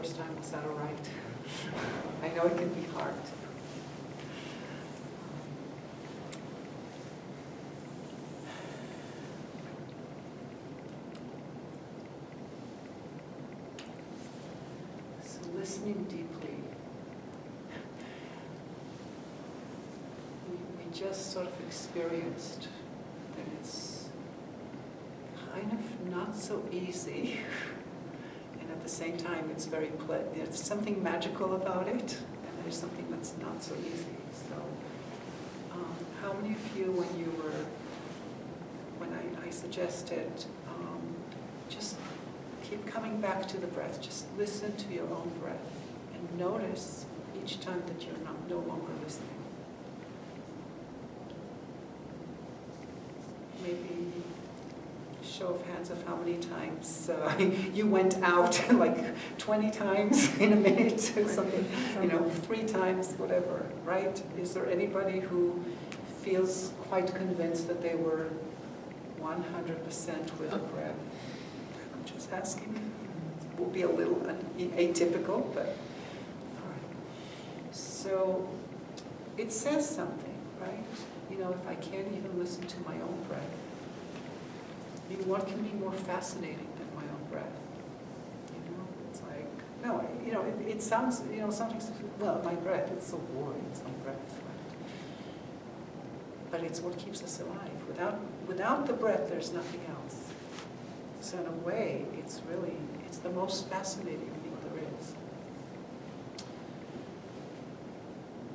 first time. Was that all right? I know it can be hard. So listening deeply. We just sort of experienced that it's kind of not so easy. And at the same time, it's very there's something magical about it, and there's something that's not so easy. So, how many of you, when I suggested, just keep coming back to the breath, just listen to your own breath, and notice each time that you're no longer listening. Maybe show of hands of how many times you went out, like 20 times in a minute or something, 3 times, whatever, right? Is there anybody who feels quite convinced that they were 100% with the breath? I'm just asking. It will be a little atypical, but all right. So it says something, right? If I can't even listen to my own breath, what can be more fascinating than my own breath? It's like, no, it sounds, sometimes, well, my breath, it's so boring, it's my breath, right? But it's what keeps us alive. Without the breath, there's nothing else. So in a way, it's the most fascinating thing there is.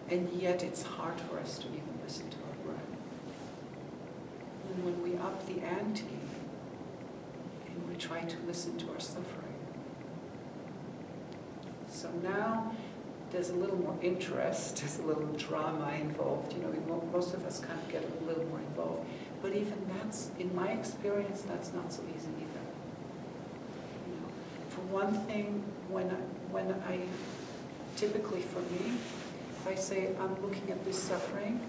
And yet it's hard for us to even listen to our breath. And when we up the ante, and we try to listen to our suffering. So now there's a little more interest, there's a little drama involved. Most of us kind of get a little more involved. But even that's, in my experience, that's not so easy either. For one thing, when I typically for me, if I say I'm looking at this suffering,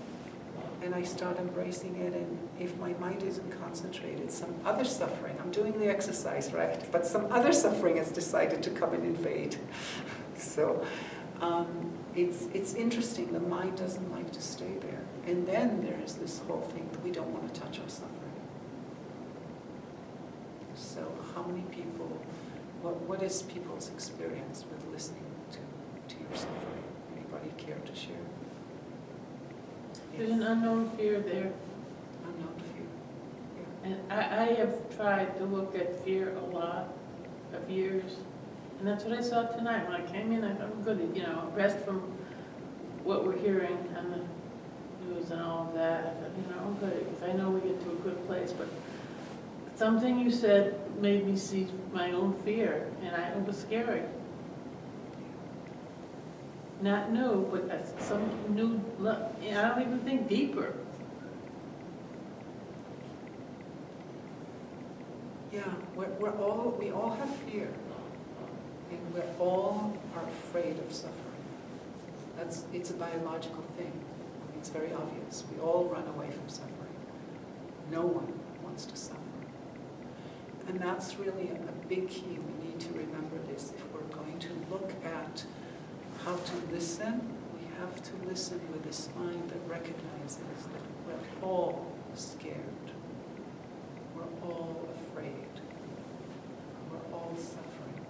and I start embracing it, and if my mind isn't concentrated, some other suffering, I'm doing the exercise, right? But some other suffering has decided to come and invade. So it's interesting, the mind doesn't like to stay there. And then there is this whole thing that we don't want to touch our suffering. So how many people, what is people's experience with listening to your suffering? Anybody care to share? There's an unknown fear there. Unknown fear. Yeah. And I have tried to look at fear a lot of years. And that's what I saw tonight. When I came in, I thought, I'm good, rest from what we're hearing on the news and all of that. I thought, I'm good, if I know we get to a good place. But something you said made me see my own fear, and it was scary. Not new, but some new, I don't even think deeper. Yeah, we all have fear, and we all are afraid of suffering. It's a biological thing. It's very obvious. We all run away from suffering. No one wants to suffer. And that's really a big key. We need to remember this. If we're going to look at how to listen, we have to listen with this mind that recognizes that we're all scared. We're all afraid. We're all suffering.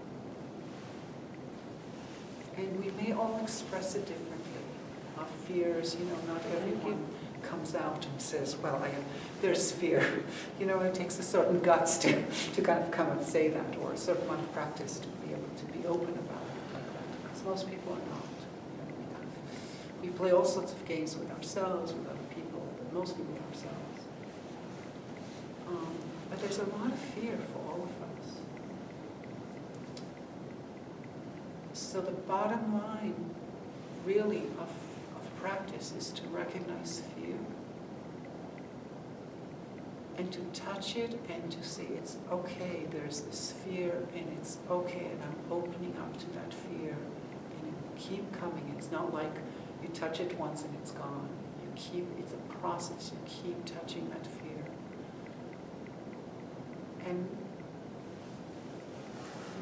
And we may all express it differently. Our fears, not everyone comes out and says, well, there's fear. It takes a certain guts to kind of come and say that, or a certain amount of practice to be able to be open about it like that. Because most people are not. We play all sorts of games with ourselves, with other people, but mostly with ourselves. But there's a lot of fear for all of us. So the bottom line, really, of practice is to recognize fear and to touch it and to say it's okay, there's this fear and it's okay, and I'm opening up to that fear, and it will keep coming. It's not like you touch it once and it's gone. It's a process, you keep touching that fear. And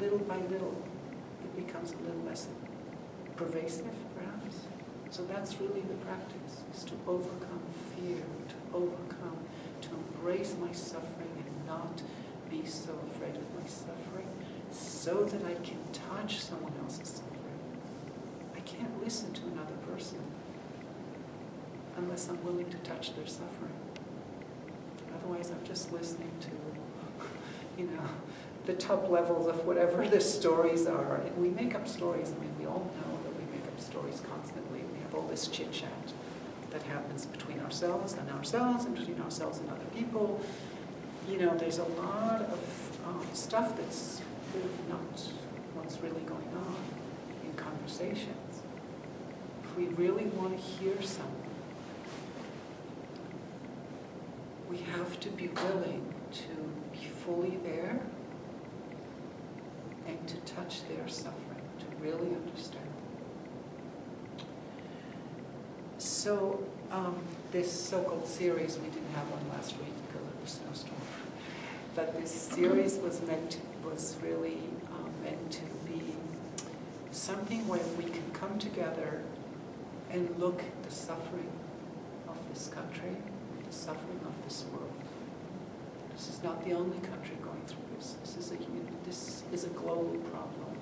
little by little, it becomes becomes a little less pervasive, perhaps. So that's really the practice, is to overcome fear, to embrace my suffering and not be so afraid of my suffering, so that I can touch someone else's suffering. I can't listen to another person unless I'm willing to touch their suffering. Otherwise, I'm just listening to, the top levels of whatever the stories are. And we make up stories. I mean, we all know that we make up stories constantly. We have all this chit-chat that happens between ourselves and between ourselves and other people. There's a lot of stuff that's really not what's really going on in conversations. If we really want to hear someone, we have to be willing to be fully there and to touch their suffering, to really understand. So this so-called series, we didn't have one last week because of the snowstorm, but this series was really meant to be something where we can come together and look at the suffering of this country, the suffering of this world. This is not the only country going through this. This is a global problem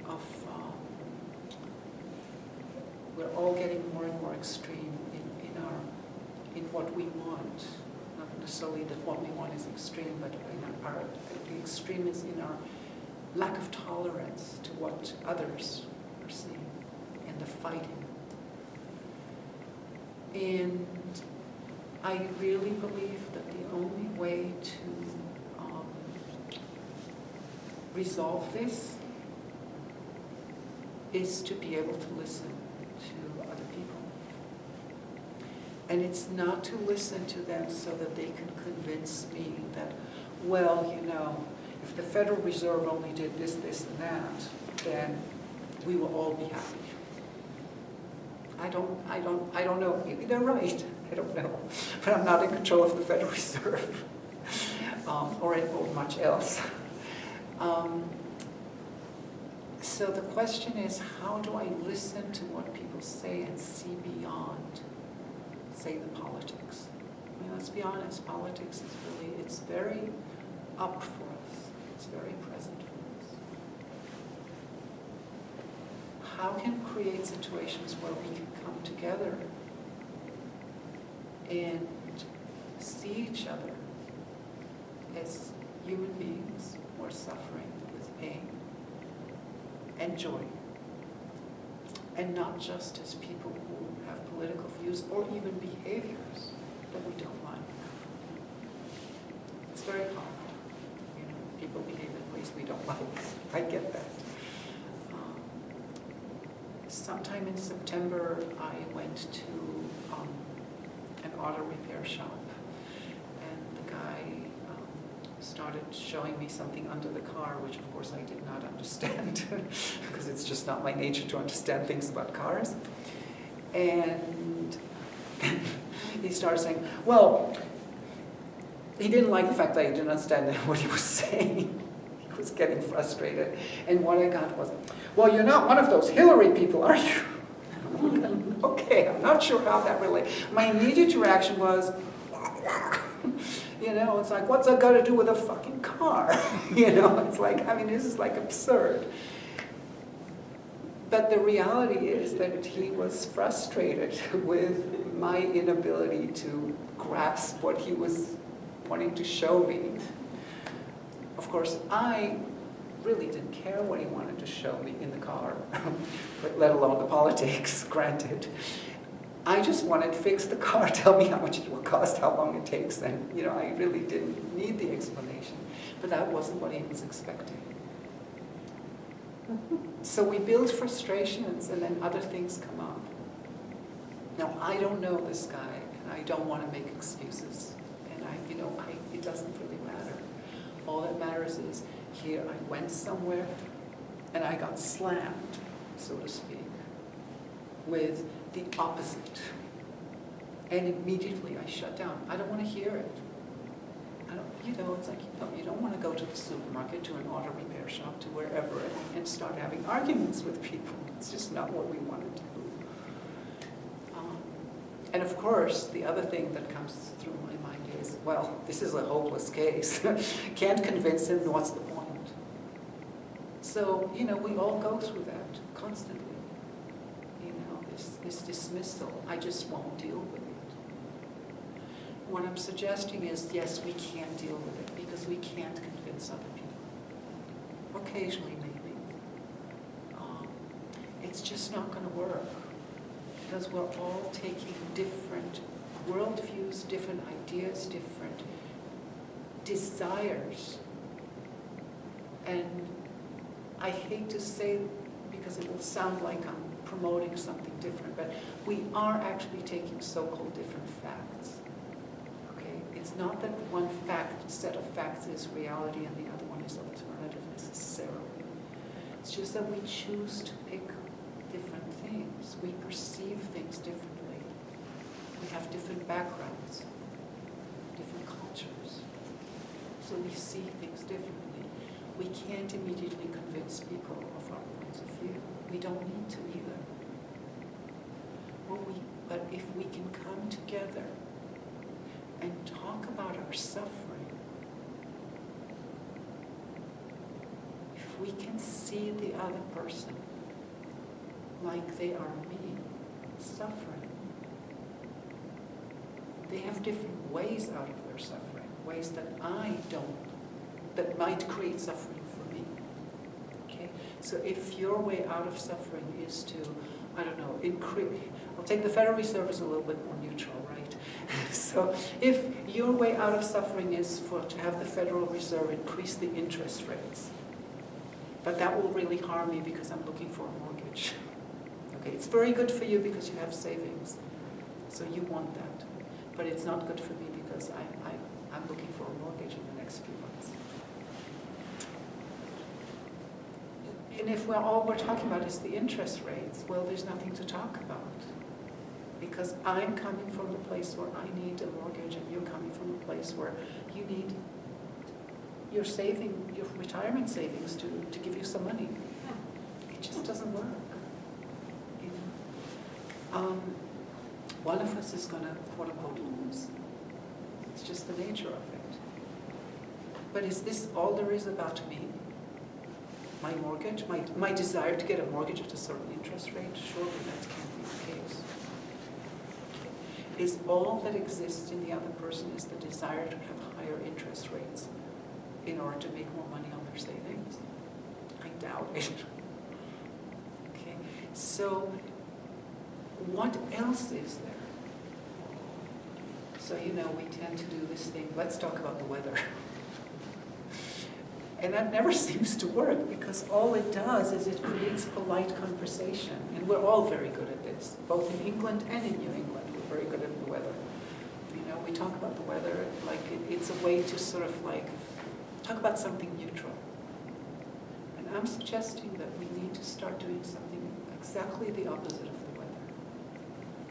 of we're all getting more and more extreme in what we want. Not necessarily that what we want is extreme, but the extreme is in our lack of tolerance to what others are seeing and the fighting. And I really believe that the only way to resolve this is to be able to listen to other people. And it's not to listen to them so that they can convince me that, well, if the Federal Reserve only did this, this, and that, then we will all be happy. I don't know. Maybe they're right. I don't know. But I'm not in control of the Federal Reserve or much else. So the question is, how do I listen to what people say and see beyond, say, the politics? I mean, let's be honest, politics is it's very up for us. It's very present for us. How can we create situations where we can come together and see each other as human beings who are suffering with pain and joy, and not just as people who have political views or even behaviors that we don't like. It's very powerful. People behave in ways we don't like. I get that. Sometime in September, I went to an auto repair shop, and the guy started showing me something under the car, which of course I did not understand, because it's just not my nature to understand things about cars. And he started saying, well, he didn't like the fact that I didn't understand what he was saying. He was getting frustrated. And what I got was, well, you're not one of those Hillary people, are you? Okay, I'm not sure how that relates. My immediate reaction was, it's like, what's that got to do with a fucking car? It's like, this is like absurd. But the reality is that he was frustrated with my inability to grasp what he was wanting to show me. Of course, I really didn't care what he wanted to show me in the car, but let alone the politics, granted. I just wanted to fix the car, tell me how much it will cost, how long it takes, and I really didn't need the explanation. But that wasn't what he was expecting. So we build frustrations and then other things come up. Now, I don't know this guy, and I don't want to make excuses. And it doesn't really matter. All that matters is, here I went somewhere and I got slammed, so to speak, with the opposite. And immediately I shut down. I don't want to hear it. It's like, you don't want to go to the supermarket, to an auto repair shop, to wherever, and start having arguments with people. It's just not what we want to do. And of course, the other thing that comes through my mind is, well, this is a hopeless case. Can't convince him, what's the point? So, we all go through that constantly. This dismissal, I just won't deal with it. What I'm suggesting is, yes, we can deal with it because we can't convince other people. Occasionally, maybe. It's just not going to work because we're all taking different worldviews, different ideas, different desires. And I hate to say, because it will sound like I'm promoting something different, but we are actually taking so-called different facts. Okay? It's not that one set of facts is reality and the other one is alternative necessarily. It's just that we choose to pick different things. We perceive things differently. We have different backgrounds, different cultures. So we see things differently. We can't immediately convince people of our points of view. We don't need to either. But if we can come together and talk about our suffering, if we can see the other person like they are me, suffering, they have different ways out of their suffering, ways that I don't, that might create suffering for me. Okay? So if your way out of suffering is to, I'll take the Federal Reserve as a little bit more neutral, right? So if your way out of suffering is to have the Federal Reserve increase the interest rates, but that will really harm me because I'm looking for a mortgage. Okay, it's very good for you because you have savings, so you want that. But it's not good for me because I'm looking for a mortgage in the next few months. And if all we're talking about is the interest rates, well, there's nothing to talk about. Because I'm coming from the place where I need a mortgage and you're coming from a place where you need your retirement savings to give you some money. It just doesn't work. One of us is going to, quote unquote, lose. It's just the nature of it. But is this all there is about me? My mortgage? My desire to get a mortgage at a certain interest rate? Surely that can't be the case. Is all that exists in the other person is the desire to have higher interest rates in order to make more money on their savings? I doubt it. Okay, so what else is there? So, we tend to do this thing, let's talk about the weather. And that never seems to work because all it does is it creates polite conversation. And we're all very good at this, both in England and in New England. We're very good at the weather. We talk about the weather like it's a way to sort of talk about something neutral. And I'm suggesting that we need to start doing something exactly the opposite of the weather.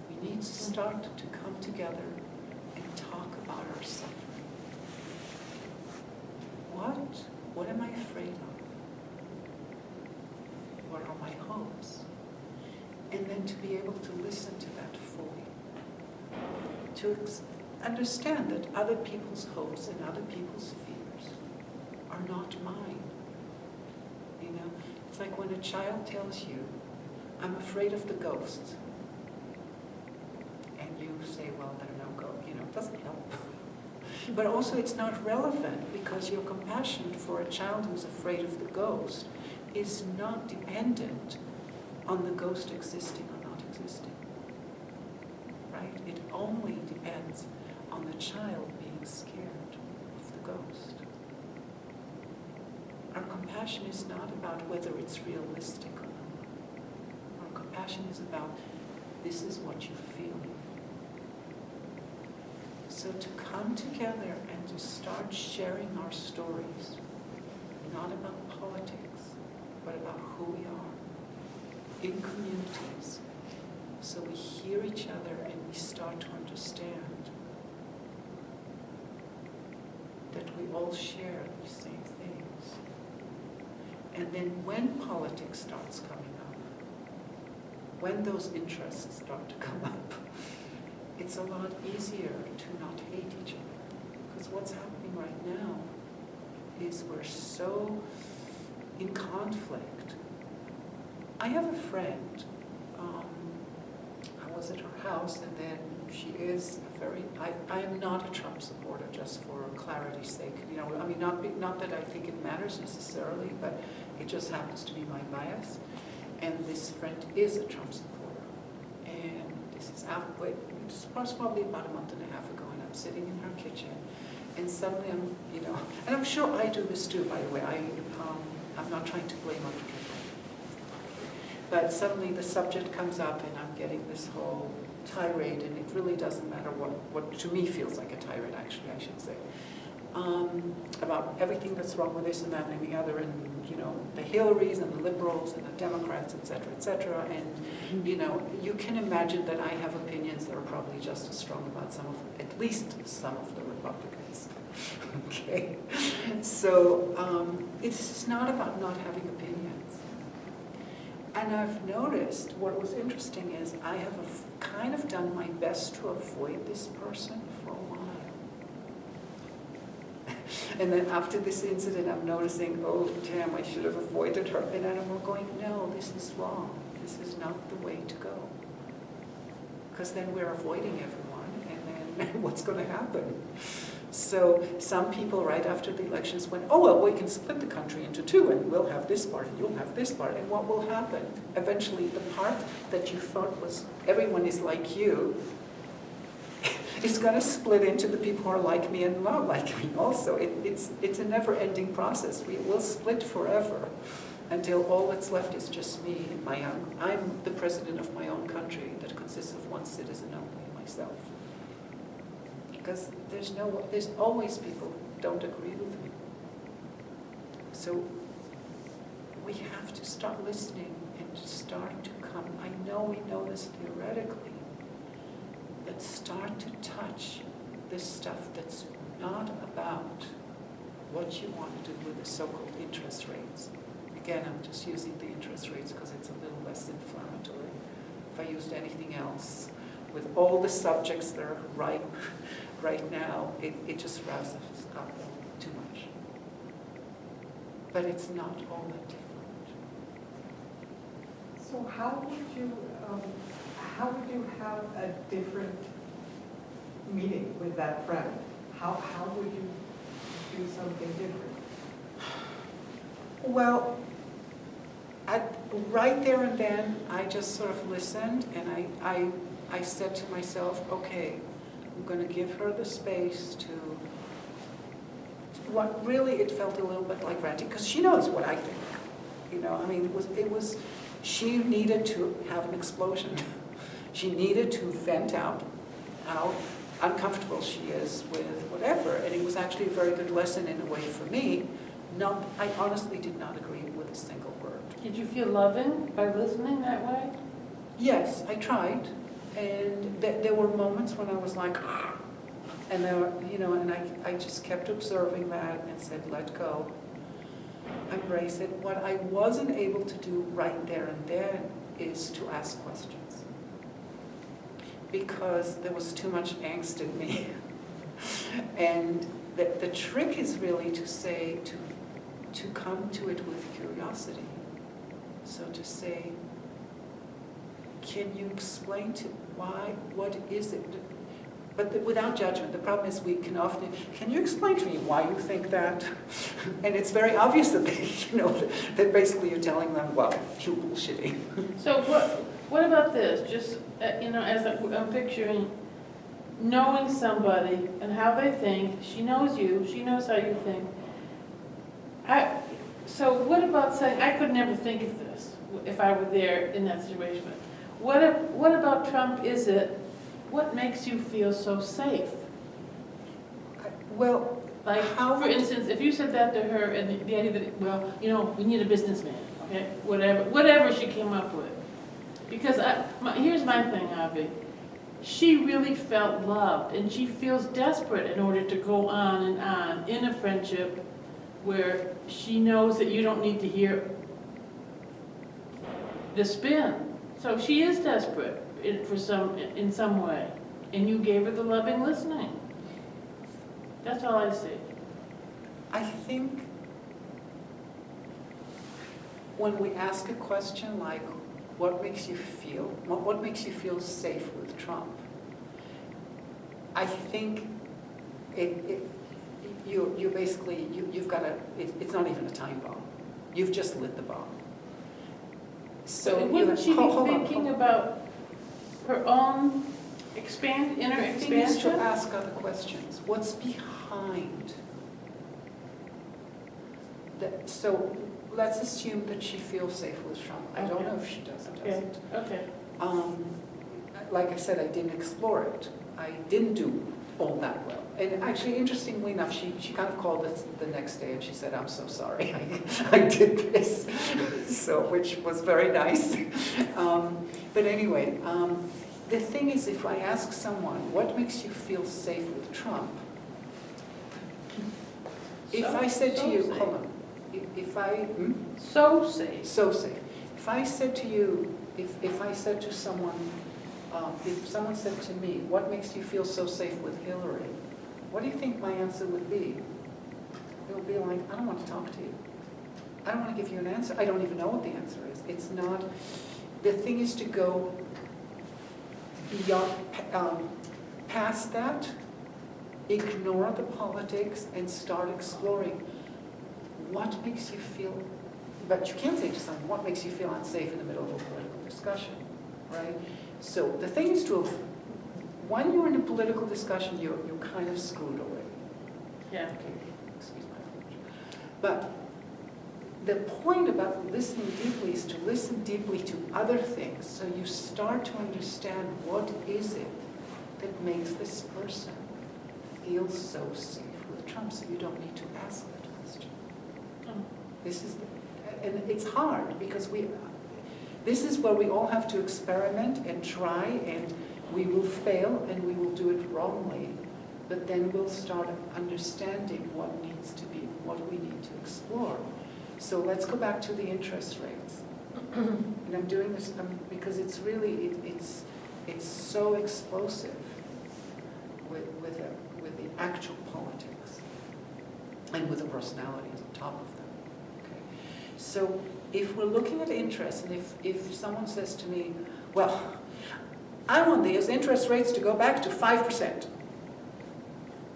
We need to start to come together and talk about our suffering. What am I afraid of? What are my hopes? And then to be able to listen to that fully. To understand that other people's hopes and other people's fears are not mine. It's like when a child tells you, I'm afraid of the ghosts. And you say, well, there are no ghosts. It doesn't help. But also it's not relevant because your compassion for a child who's afraid of the ghost is not dependent on the ghost existing or not existing. Right? It only depends on the child being scared of the ghost. Our compassion is not about whether it's realistic or not. Our compassion is about this is what you feel. So to come together and to start sharing our stories, not about politics, but about who we are, in communities, so we hear each other and we start to understand. that we all share the same things. And then when politics starts coming up, when those interests start to come up, it's a lot easier to not hate each other. Because what's happening right now is we're so in conflict. I have a friend, I was at her house, and then she is a very, I am not a Trump supporter, just for clarity's sake. You know, I mean, not that I think it matters necessarily, but it just happens to be my bias. And this friend is a Trump supporter. And this is probably about a month and a half ago, and I'm sitting in her kitchen, and suddenly I'm, you know, and I'm sure I do this too, by the way. I'm not trying to blame other people. But suddenly the subject comes up, and I'm getting this whole tirade, and it really doesn't matter what to me feels like a tirade, actually, I should say, about everything that's wrong with this and that and the other, and, you know, the Hillarys and the liberals and the Democrats, et cetera, and, you know, you can imagine that I have opinions that are probably just as strong about at least some of the Republicans. Okay? So it's not about not having opinions. And I've noticed what was interesting is I have kind of done my best to avoid this person for a while. And then after this incident, I'm noticing, oh, damn, I should have avoided her. And then I'm going, no, this is wrong. This is not the way to go. Because then we're avoiding everyone, and then what's going to happen? So some people right after the elections went, oh, well, we can split the country into two, and we'll have this part, and you'll have this part. And what will happen? Eventually, the part that you thought was everyone is like you is going to split into the people who are like me and not like me also. It's a never-ending process. We will split forever until all that's left is just me and my own. I'm the president of my own country that consists of one citizen only, myself. Because there's always people who don't agree with me. So we have to start listening and start to come. I know we know this theoretically, but start to touch this stuff that's not about what you want to do with the so-called interest rates. Again, I'm just using the interest rates because it's a little less inflammatory. If I used anything else, with all the subjects that are ripe right now, it just revs us up too much. But it's not all that different. So how would you have a different meeting with that friend? How would you do something different? Well, right there and then, I just sort of listened, and I said to myself, okay, I'm going to give her the space to what really it felt a little bit like ranting, because she knows what I think. You know, I mean, it was she needed to have an explosion. She needed to vent out how uncomfortable she is with whatever, and it was actually a very good lesson in a way for me. I honestly did not agree with a single word. Did you feel loving by listening that way? Yes, I tried, and there were moments when I was like, and there were, you know, and I just kept observing that and said, let go, embrace it. What I wasn't able to do right there and then is to ask questions, because there was too much angst in me. And the trick is really to say, to come to it with curiosity. So to say, can you explain to why, what is it? But without judgment. The problem is we can often, can you explain to me why you think that? And it's very obvious that they, you know, that basically you're telling them, well, you're bullshitting. So what about this? Just, you know, as I'm picturing knowing somebody and how they think. She knows you. She knows how you think. So what about saying, I could never think of this if I were there in that situation. What about Trump is it? What makes you feel so safe? Well, like, for instance, if you said that to her and the idea that, well, you know, we need a businessman, okay? Whatever she came up with. Because here's my thing, Avi. she really felt loved, and she feels desperate in order to go on and on in a friendship where she knows that you don't need to hear the spin. So she is desperate in some way, and you gave her the loving listening. That's all I see. I think when we ask a question like, what makes you feel safe with Trump? I think you basically, you've got it's not even a time bomb. You've just lit the bomb. So But wouldn't she be hold on. thinking about her own inner The thing is to expansion? ask other questions. What's behind that? So let's assume that she feels safe with Trump. I don't Okay. know if she does or Okay, doesn't. okay. Like I said, I didn't explore it. I didn't do all that well. And actually, interestingly enough, she kind of called us the next day and she said, I'm so sorry, I did this. So, which was very nice. But anyway, the thing is, if I ask someone, what makes you feel safe with Trump? If I said to you, safe. hold on, if I, So safe. so safe. If I said to you, if I said to someone, if someone said to me, what makes you feel so safe with Hillary? What do you think my answer would be? It would be like, I don't want to talk to you. I don't want to give you an answer. I don't even know what the answer is. It's not, the thing is to go beyond, past that, ignore the politics and start exploring what makes you feel, but you can't say to someone, what makes you feel unsafe in the middle of a political discussion, right? So the thing is to, when you're in a political discussion, you're kind of screwed already. Yeah. Okay, excuse my language. But the point about listening deeply is to listen deeply to other things, so you start to understand what is it that makes this person feel so safe with Trump, so you don't need to ask that question. This is, and it's hard because this is where we all have to experiment and try, and we will fail and we will do it wrongly, but then we'll start understanding what needs to be, what we need to explore. So let's go back to the interest rates. And I'm doing this because it's really, it's so explosive with the actual politics and with the personalities on top of them. Okay. So if we're looking at interest, and if someone says to me, well, I want these interest rates to go back to 5%.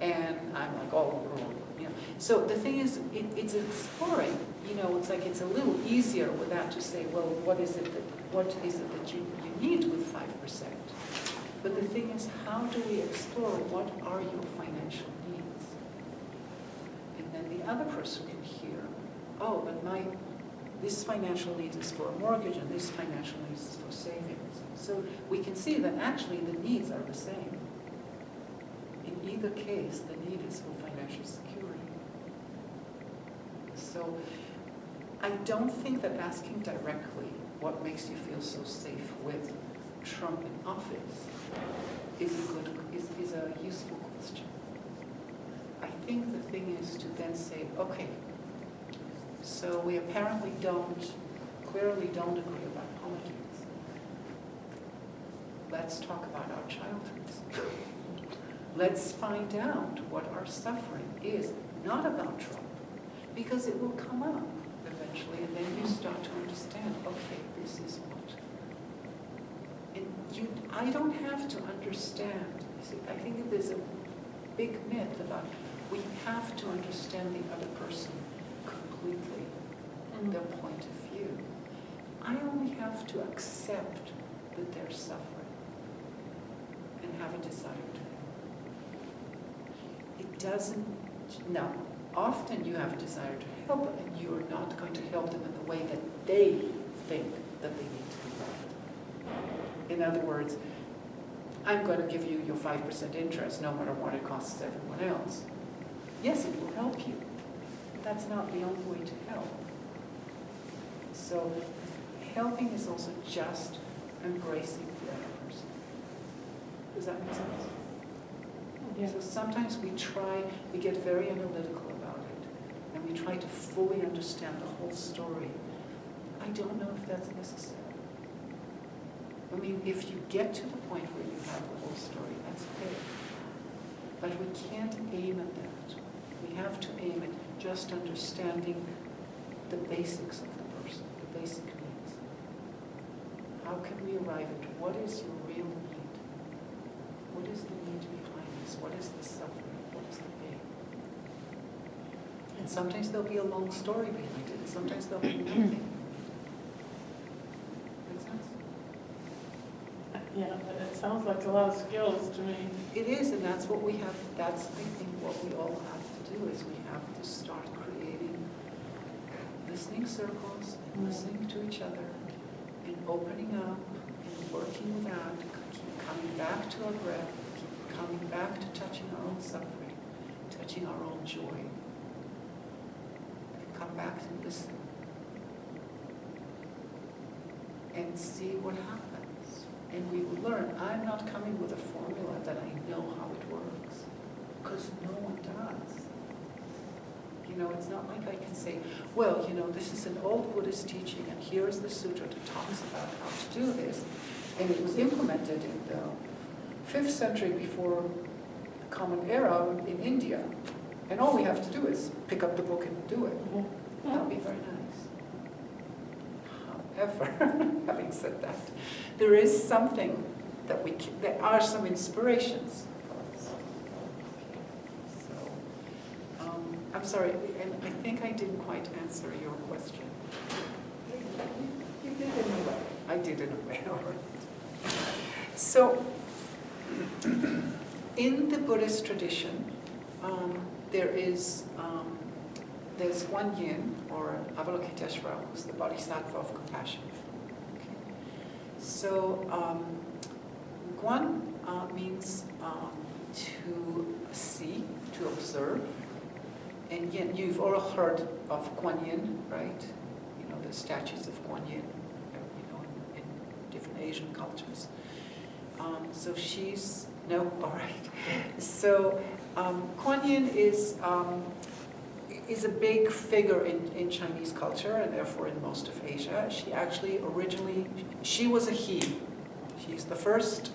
And I'm like, oh, you know. So the thing is, it's exploring, you know, it's like it's a little easier with that to say, well, what is it that you need with 5%? But the thing is, how do we explore what are your financial needs? And then the other person can hear, oh, but this financial needs is for a mortgage and this financial needs is for savings. So we can see that actually the needs are the same. In either case, the need is for financial security. So I don't think that asking directly what makes you feel so safe with Trump in office is a useful question. I think the thing is to then say, okay, so we apparently clearly don't agree about politics. Let's talk about our childhoods. Let's find out what our suffering is, not about Trump, because it will come up eventually, and then you start to understand, okay, this is what. And I don't have to understand. You see, I think there's a big myth about we have to understand the other person completely, their point of view. I only have to accept that they're suffering and have a desire to help. It doesn't, now, often you have a desire to help and you're not going to help them in the way that they think that they need to be helped. In other words, I'm going to give you your 5% interest no matter what it costs everyone else. Yes, it will help you, but that's not the only way to help. So helping is also just embracing the other person. Does that make sense? Yeah. So sometimes we get very analytical about it, and we try to fully understand the whole story. I don't know if that's necessary. I mean, if you get to the point where you have the whole story, that's okay. But we can't aim at that. We have to aim at just understanding the basics of the person, the basic needs. How can we arrive at what is your real need? What is the need behind this? What is the suffering? What is the pain? And sometimes there'll be a long story behind it, and sometimes there'll be nothing. Make sense? Yeah, but it sounds like a lot of skills to me. It is, and that's what we have, that's, I think, what we all have to do, is we have to start creating listening circles and listening to each other and opening up and working with that, keep coming back to our breath, keep coming back to touching our own suffering, touching our own joy. And come back and listen and see what happens. And we will learn. I'm not coming with a formula that I know how it works, because no one does. You know, it's not like I can say, well, you know, this is an old Buddhist teaching, and here is the sutra that talks about how to do this. And it was implemented in the 5th century before the Common Era in India. And all we have to do is pick up the book and do it. That would be very nice. However, having said that, there is something that there are some inspirations for us. So, I'm sorry, and I think I didn't quite answer your question. You did in a way. I did in a way, all right. So, in the Buddhist tradition, there's Guan Yin, or Avalokiteshvara, who's the Bodhisattva of compassion. Okay. So, Guan means to see, to observe. And Yin, you've all heard of Guan Yin, right? You know, the statues of Guan Yin, you know, in different Asian cultures. So she's, no, all right. So Guan Yin is a big figure in Chinese culture, and therefore in most of Asia. She actually she was a he. She's the first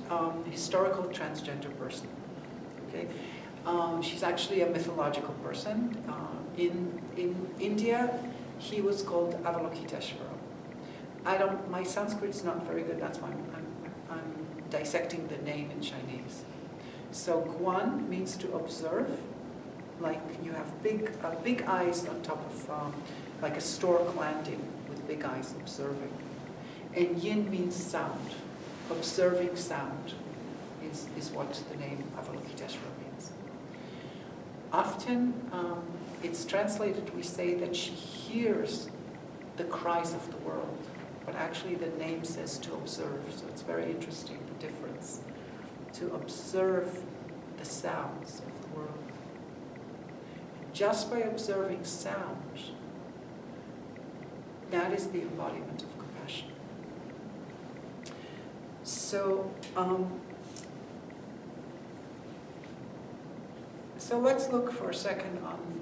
historical transgender person. Okay, she's actually a mythological person. In India, he was called Avalokiteshvara. My Sanskrit's not very good. That's why I'm dissecting the name in Chinese. So Guan means to observe. Like you have big eyes on top of, like a stork landing with big eyes observing. And Yin means sound. Observing sound is what the name Avalokiteshvara means. Often it's translated, we say that she hears the cries of the world, but actually the name says to observe, so it's very interesting, the difference. To observe the sounds of the world. Just by observing sound, that is the embodiment of compassion. So, so let's look for a second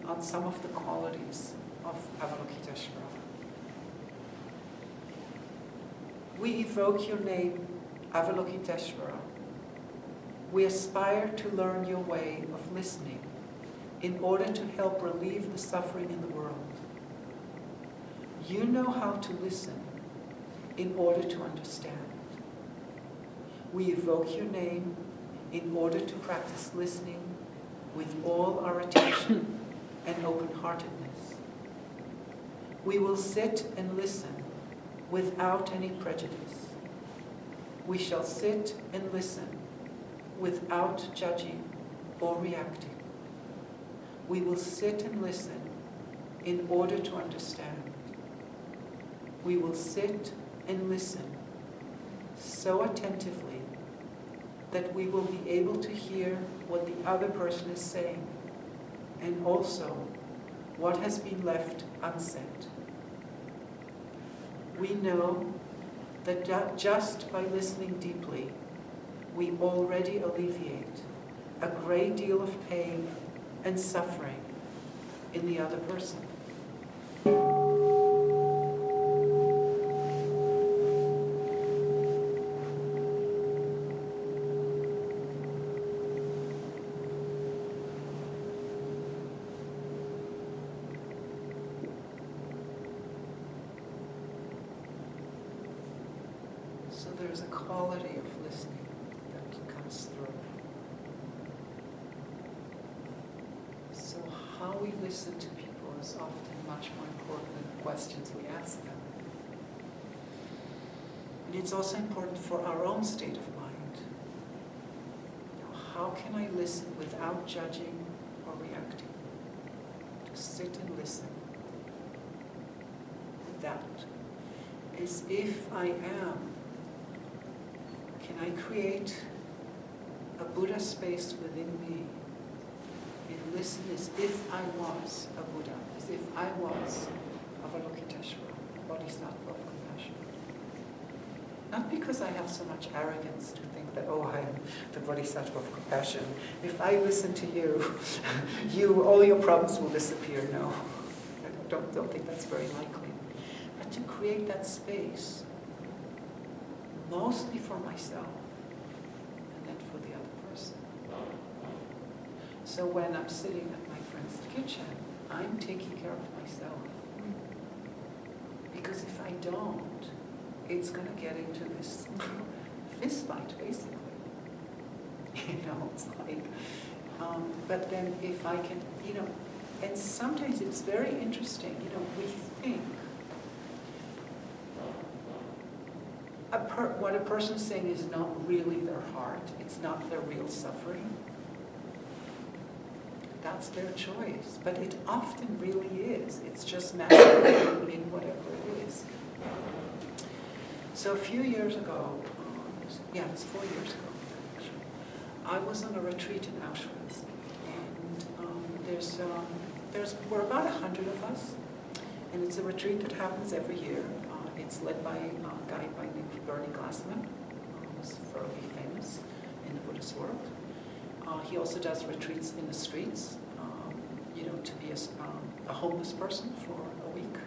on some of the qualities of Avalokiteshvara. We evoke your name, Avalokiteshvara. We aspire to learn your way of listening in order to help relieve the suffering in the world. You know how to listen in order to understand. We evoke your name in order to practice listening with all our attention and open-heartedness. We will sit and listen without any prejudice. We shall sit and listen without judging or reacting. We will sit and listen in order to understand. We will sit and listen so attentively that we will be able to hear what the other person is saying, and also what has been left unsaid. We know that just by listening deeply, we already alleviate a great deal of pain and suffering in the other person. So there's a quality of listening that comes through. So how we listen to people is often much more important than the questions we ask them. And it's also important for our own state of mind. How can I listen without judging or reacting? To sit and listen without, as if I am. Can I create a Buddha space within me and listen as if I was a Buddha, as if I was Avalokiteshvara, Bodhisattva of compassion? Not because I have so much arrogance to think that, oh, I am the Bodhisattva of compassion. If I listen to you, all your problems will disappear. No, I don't think that's very likely. But to create that space, mostly for myself, and then for the other person. So when I'm sitting at my friend's kitchen, I'm taking care of myself. Because if I don't, it's going to get into this fist fight, basically. It's like, but then if I can, and sometimes it's very interesting, we think, what a person's saying is not really their heart, it's not their real suffering. That's their choice, but it often really is. It's just masquerading in whatever it is. So a few years ago, it's 4 years ago, actually, I was on a retreat in Auschwitz, and we're about 100 of us, and it's a retreat that happens every year. It's led by a guy by the name of Bernie Glassman, who's fairly famous in the Buddhist world. He also does retreats in the streets, to be a homeless person for a week.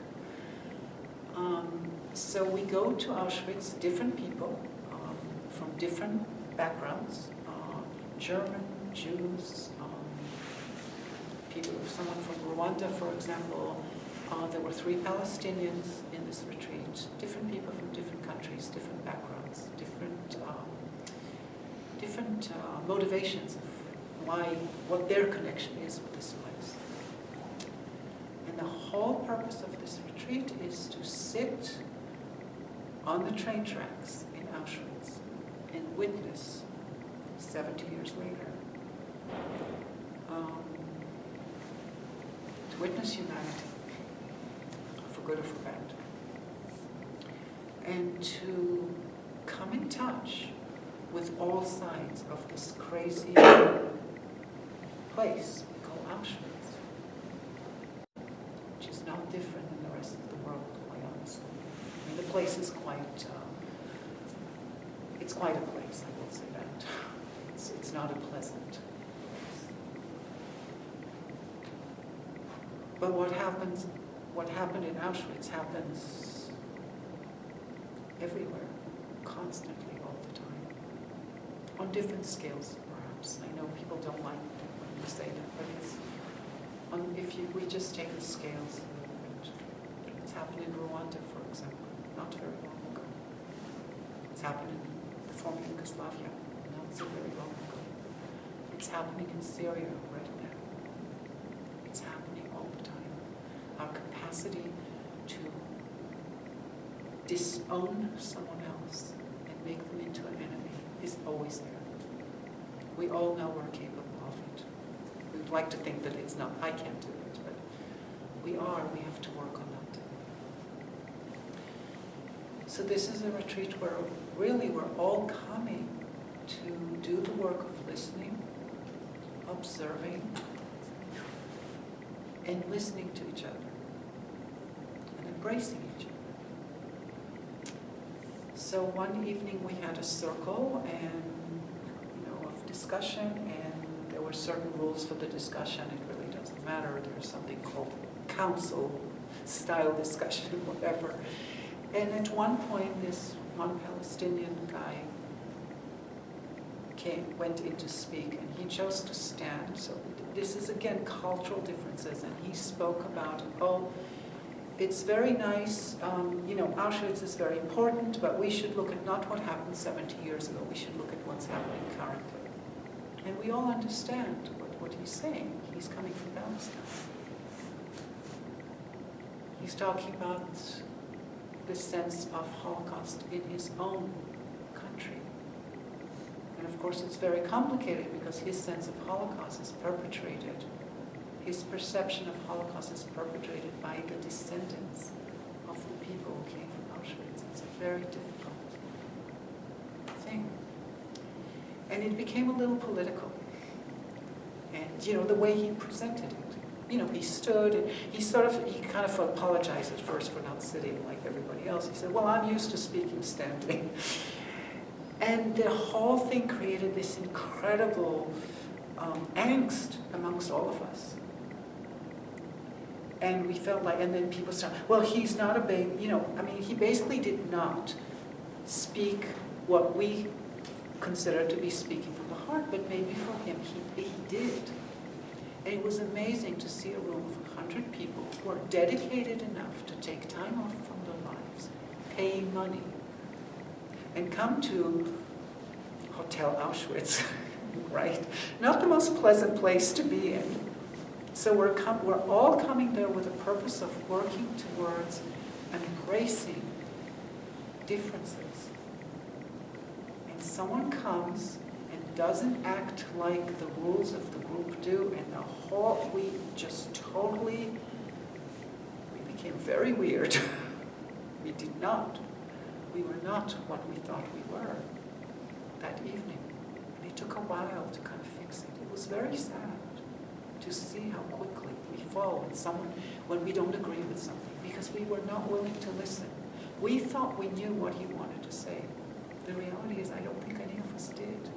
So we go to Auschwitz, different people from different backgrounds, German, Jews, someone from Rwanda, for example. There were 3 Palestinians in this retreat, different people from different countries, different backgrounds, different motivations of what their connection is with this place. And the whole purpose of this retreat is to sit on the train tracks in Auschwitz and witness, 70 years later, to witness humanity, for good or for bad, and to come in touch with all sides of this crazy place we call Auschwitz, which is not different than the rest of the world, quite honestly. I mean, the place is it's quite a place, I will say that. It's not a pleasant place. But what happened in Auschwitz happens everywhere, constantly, all the time, on different scales, perhaps. I know people don't like when you say that, but we just take the scales a little bit. It's happened in Rwanda, for example, not very long ago. It's happened in the former Yugoslavia, not so very long ago. It's happening in Syria right now. It's happening all the time. Our capacity to disown someone else and make them into an enemy is always there. We all know we're capable of it. We'd like to think that it's not, I can't do it, but we have to work on that. So this is a retreat where really we're all coming to do the work of listening, observing, and listening to each other, and embracing each other. So one evening we had a circle, and discussion, and there were certain rules for the discussion. It really doesn't matter. There's something called council-style discussion, whatever. And at one point, this one Palestinian guy went in to speak, and he chose to stand. So this is, again, cultural differences. And he spoke about, oh, it's very nice, Auschwitz is very important, but we should look at not what happened 70 years ago. We should look at what's happening currently. And we all understand what he's saying. He's coming from Palestine. He's talking about the sense of Holocaust in his own country. And of course it's very complicated because his sense of Holocaust is perpetrated. His perception of Holocaust is perpetrated by the descendants of the people who came from Auschwitz. It's a very difficult thing. And it became a little political. And the way he presented it. He stood and he kind of apologized at first for not sitting like everybody else. He said, well, I'm used to speaking standing. And the whole thing created this incredible angst amongst all of us. And we felt like, and then people started, well, he's not a baby, he basically did not speak what we consider to be speaking from the heart, but maybe for him, he did. And it was amazing to see a room of 100 people who are dedicated enough to take time off from their lives, paying money, and come to Hotel Auschwitz, right? Not the most pleasant place to be in. So we're all coming there with a purpose of working towards embracing differences. And someone comes and doesn't act like the rules of the group do, and we became very weird. We were not what we thought we were that evening. And it took a while to kind of fix it. It was very sad to see how quickly we fall when we don't agree with something, because we were not willing to listen. We thought we knew what he wanted to say. The reality is, I don't think any of us did.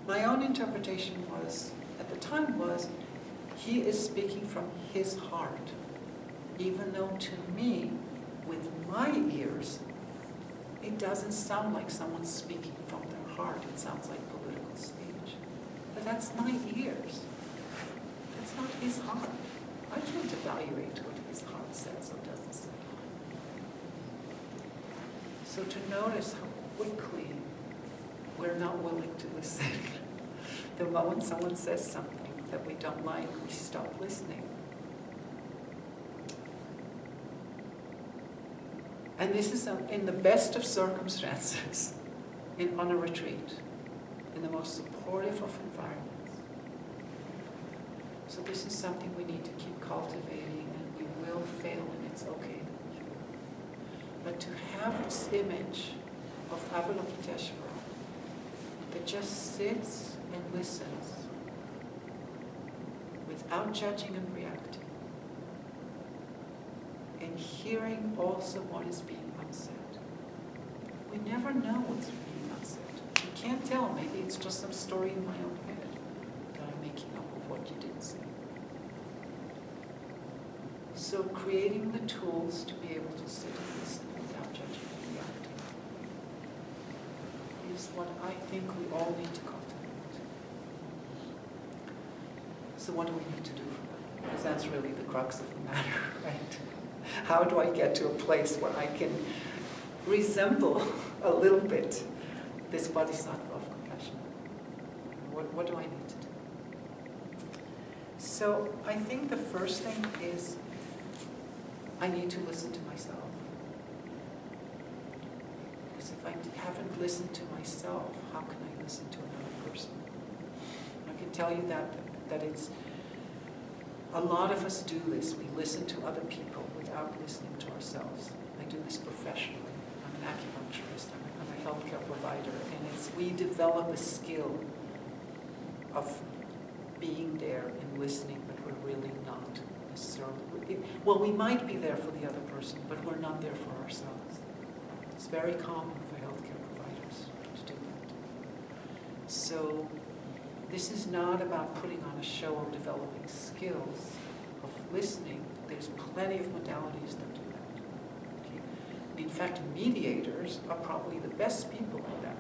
My own interpretation at the time was, he is speaking from his heart, even though to me, with my ears, it doesn't sound like someone's speaking from their heart. It sounds like political speech. But that's my ears. That's not his heart. I can't evaluate what his heart says or doesn't say. So to notice how quickly we're not willing to listen. The moment someone says something that we don't like, we stop listening. And this is in the best of circumstances, on a retreat, in the most supportive of environments. So this is something we need to keep cultivating, and we will fail, and it's okay that we fail. But to have this image of Avalokiteshvara that just sits and listens without judging and reacting, and hearing also what is being unsaid. We never know what's being unsaid. You can't tell. Maybe it's just some story in my own head that I'm making up of what you didn't say. So creating the tools to be able to sit and listen without judging and reacting is what I think we all need to cultivate. So what do we need to do for that? Because that's really the crux of the matter, right? How do I get to a place where I can resemble a little bit this bodhisattva of compassion? What do I need to do? So I think the first thing is I need to listen to myself. Because if I haven't listened to myself, how can I listen to another person? I can tell you that it's, a lot of us do this. We listen to other people without listening to ourselves. I do this professionally. I'm an acupuncturist, I'm a healthcare provider, and we develop a skill of being there and listening, but we're really not necessarily. Well, we might be there for the other person, but we're not there for ourselves. It's very common for healthcare providers to do that. So this is not about putting on a show or developing skills of listening. There's plenty of modalities that do that. Okay? In fact, mediators are probably the best people at that.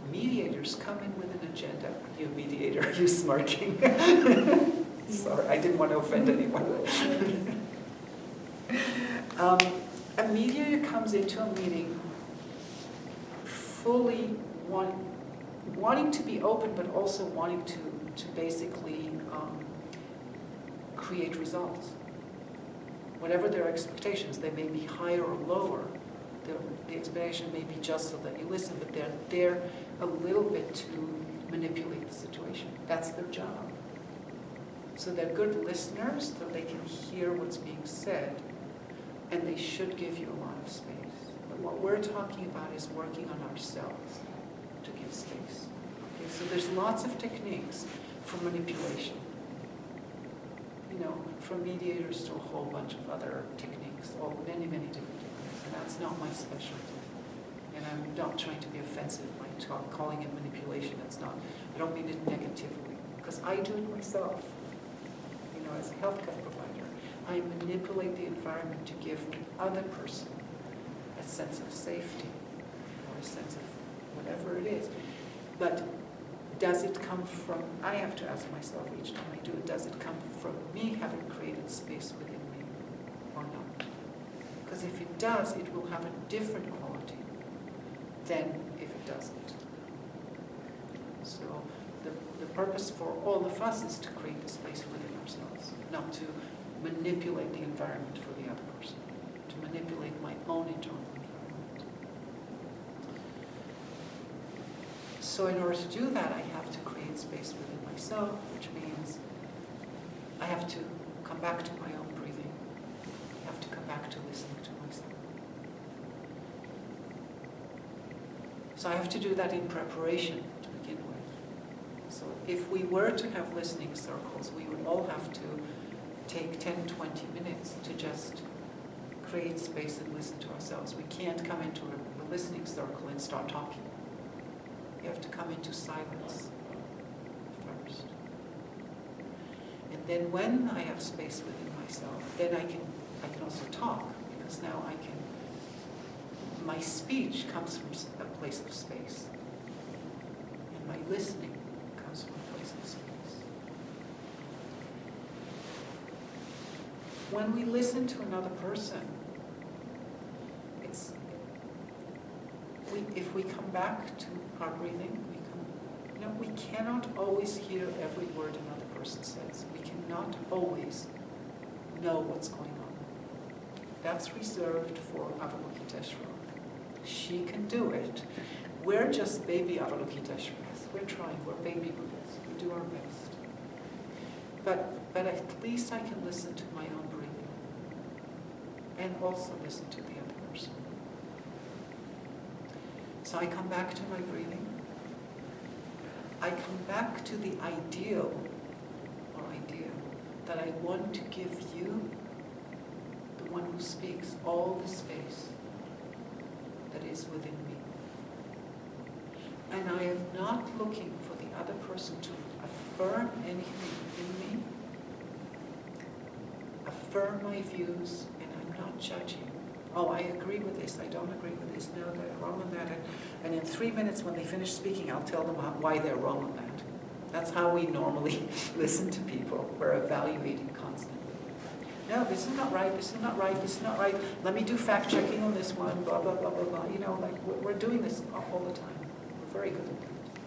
Mediators come in with an agenda. You mediator, you smirking. Sorry, I didn't want to offend anyone. A mediator comes into a meeting fully wanting to be open, but also wanting to basically create results. Whatever their expectations, they may be higher or lower. The expectation may be just so that you listen, but they're there a little bit to manipulate the situation. That's their job. So they're good listeners, so they can hear what's being said, and they should give you a lot of space. But what we're talking about is working on ourselves to give space. Okay, so there's lots of techniques for manipulation. You know, from mediators to a whole bunch of other techniques, many, many different techniques, and that's not my specialty. And I'm not trying to be offensive by calling it manipulation. It's not. I don't mean it negatively, because I do it myself. You know, as a healthcare provider, I manipulate the environment to give the other person a sense of safety or a sense of whatever it is. But does it come from, I have to ask myself each time I do it, does it come from me having created space within me or not? Because if it does, it will have a different quality than if it doesn't. So the purpose for all of us is to create the space within ourselves, not to manipulate the environment for the other person, to manipulate my own internal environment. So in order to do that, I have to create space within myself, which means I have to come back to my own breathing. I have to come back to listening to myself. So I have to do that in preparation to begin with. So if we were to have listening circles, we would all have to take 10, 20 minutes to just create space and listen to ourselves. We can't come into a listening circle and start talking. You have to come into silence first. And then when I have space within myself, then I can also talk, because now my speech comes from a place of space. And my listening comes from a place of space. When we listen to another person, if we come back to our breathing, we cannot always hear every word another person says. We cannot always know what's going on. That's reserved for Avalokiteshvara. She can do it. We're just baby Avalokiteshvaras. We're trying. We're baby Buddhas. We do our best. But at least I can listen to my own breathing and also listen to the other person. So I come back to my breathing. I come back to the ideal or idea that I want to give you, the one who speaks, all the space that is within me. And I am not looking for the other person to affirm anything in me, affirm my views, and I'm not judging. Oh, I agree with this, I don't agree with this, no, they're wrong on that. And in 3 minutes when they finish speaking, I'll tell them why they're wrong on that. That's how we normally listen to people. We're evaluating constantly. No, this is not right, this is not right, this is not right. Let me do fact checking on this one, blah, blah, blah, blah, blah. You know, like we're doing this all the time. We're very good at that.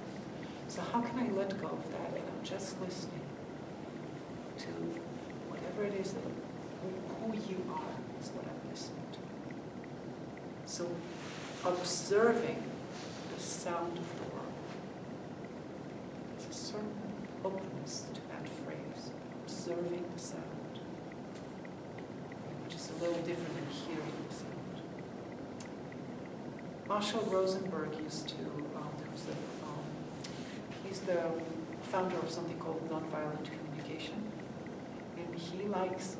So how can I let go of that? And I'm just listening to whatever it is that who you are is what I'm listening to. So observing the sound of the world. There's a certain openness to that phrase, observing the sound, which is a little different than hearing the sound. Marshall Rosenberg used to, he's the founder of something called nonviolent communication. And he likes,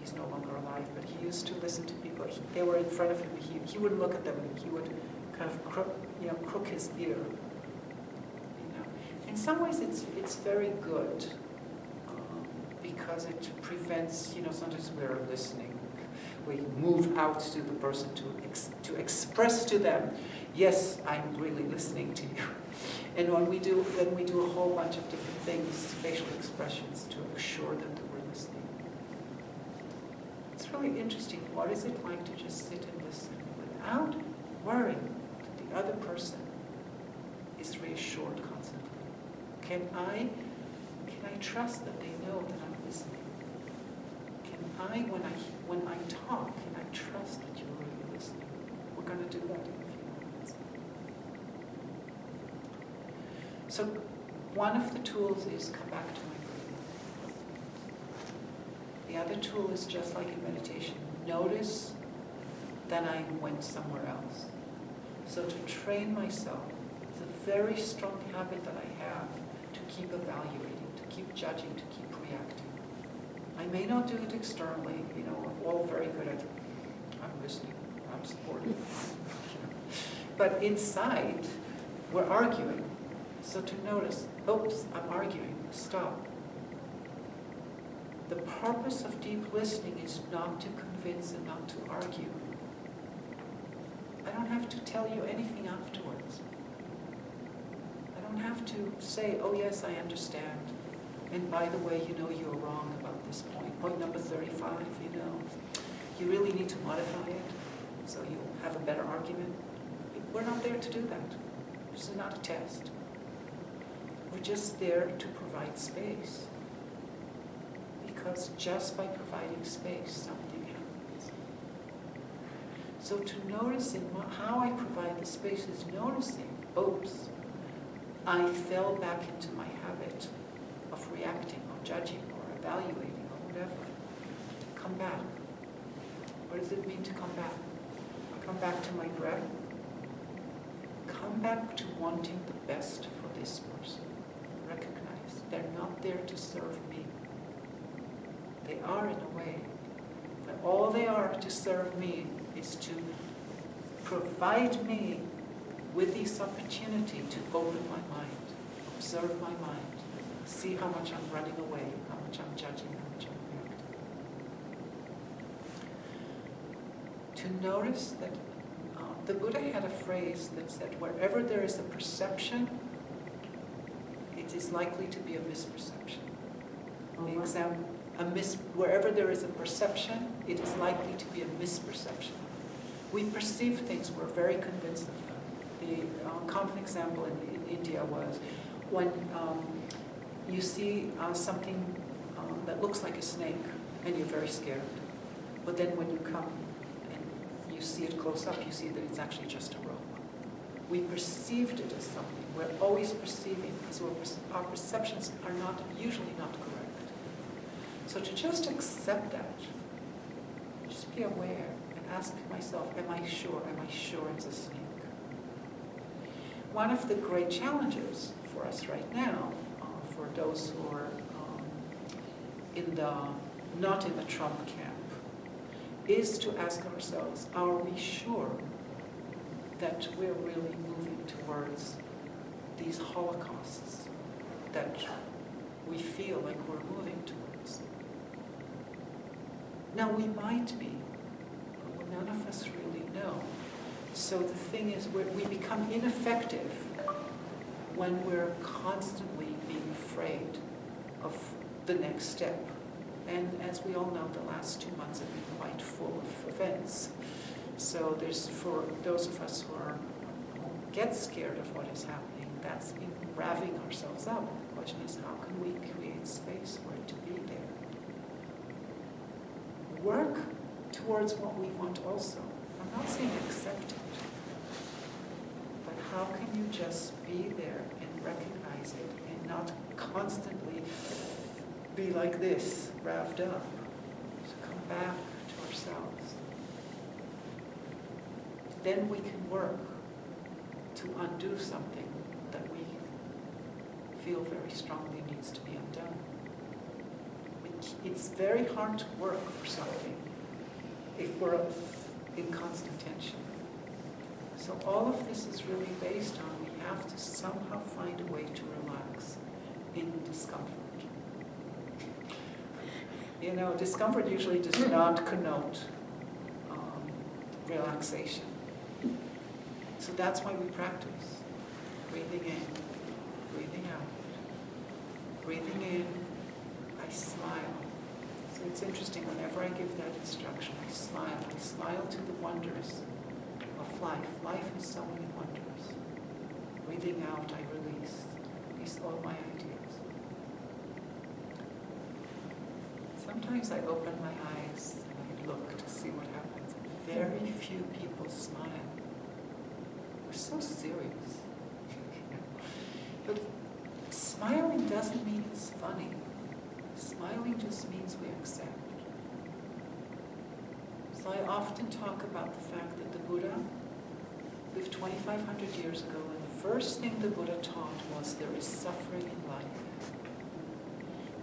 he's no longer alive, but he used to listen to people. They were in front of him. He wouldn't look at them. He would kind of crook his ear In some ways, it's very good because it prevents, sometimes we're listening. We move out to the person to express to them, yes, I'm really listening to you. And then we do a whole bunch of different things, facial expressions, to assure them that we're listening. It's really interesting. What is it like to just sit and listen without worrying that the other person is reassured constantly? Can I trust that they know that I'm listening? Can I, when I talk, can I trust that you're really listening? We're going to do that in a few moments. So one of the tools is come back to my breathing. The other tool is just like in meditation. Notice that I went somewhere else. So to train myself, it's a very strong habit that I have to keep evaluating, to keep judging, to keep reacting. I may not do it externally, I'm all very good at, I'm listening, I'm supportive, but inside, we're arguing. So to notice, oops, I'm arguing, stop. The purpose of deep listening is not to convince and not to argue. I don't have to tell you anything afterwards. I don't have to say, oh yes, I understand. And by the way, you're wrong about this point. Point number 35, you really need to modify it so you'll have a better argument. We're not there to do that. This is not a test. We're just there to provide space. Because just by providing space, something happens. So to notice how I provide the space is noticing, oops, I fell back into my habit of reacting or judging or evaluating or whatever. Come back. What does it mean to come back? Come back to my breath. Come back to wanting the best for this person. Recognize they're not there to serve me. They are in a way, but all they are to serve me is to provide me with this opportunity to open my mind, observe my mind, see how much I'm running away, how much I'm judging, how much I'm reacting. To notice that the Buddha had a phrase that said, wherever there is a perception, it is likely to be a misperception. The example, wherever there is a perception, it is likely to be a misperception. We perceive things, we're very convinced of them. The common example in India was when you see something that looks like a snake and you're very scared. But then when you come and you see it close up, you see that it's actually just a rope. We perceived it as something. We're always perceiving because our perceptions are usually not correct. So to just accept that, just be aware and ask myself, am I sure? Am I sure it's a snake? One of the great challenges for us right now, for those who are not in the Trump camp, is to ask ourselves, are we sure that we're really moving towards these holocausts that we feel like we're moving towards? Now we might be, but none of us really know. So the thing is, we become ineffective when we're constantly being afraid of the next step. And as we all know, the last 2 months have been quite full of events. So there's, for those of us who get scared of what is happening, that's been revving ourselves up. The question is, how can we create space for it to be there? Work towards what we want also. I'm not saying accept it, but how can you just be there and recognize it and not constantly be like this, revved up? So come back to ourselves. Then we can work to undo something that we feel very strongly needs to be undone. It's very hard to work for something if we're in constant tension. So all of this is really based on we have to somehow find a way to relax in discomfort. You know, discomfort usually does not connote relaxation. So that's why we practice. Breathing in, breathing out. Breathing in, I smile. So it's interesting, whenever I give that instruction, I smile. I smile to the wonders of life. Life has so many wonders. Breathing out, I release all my ideas. Sometimes I open my eyes and I look to see what happens. Very few people smile. We're so serious. But smiling doesn't mean it's funny. Smiling just means we accept. So I often talk about the fact that the Buddha lived 2,500 years ago, and the first thing the Buddha taught was there is suffering in life.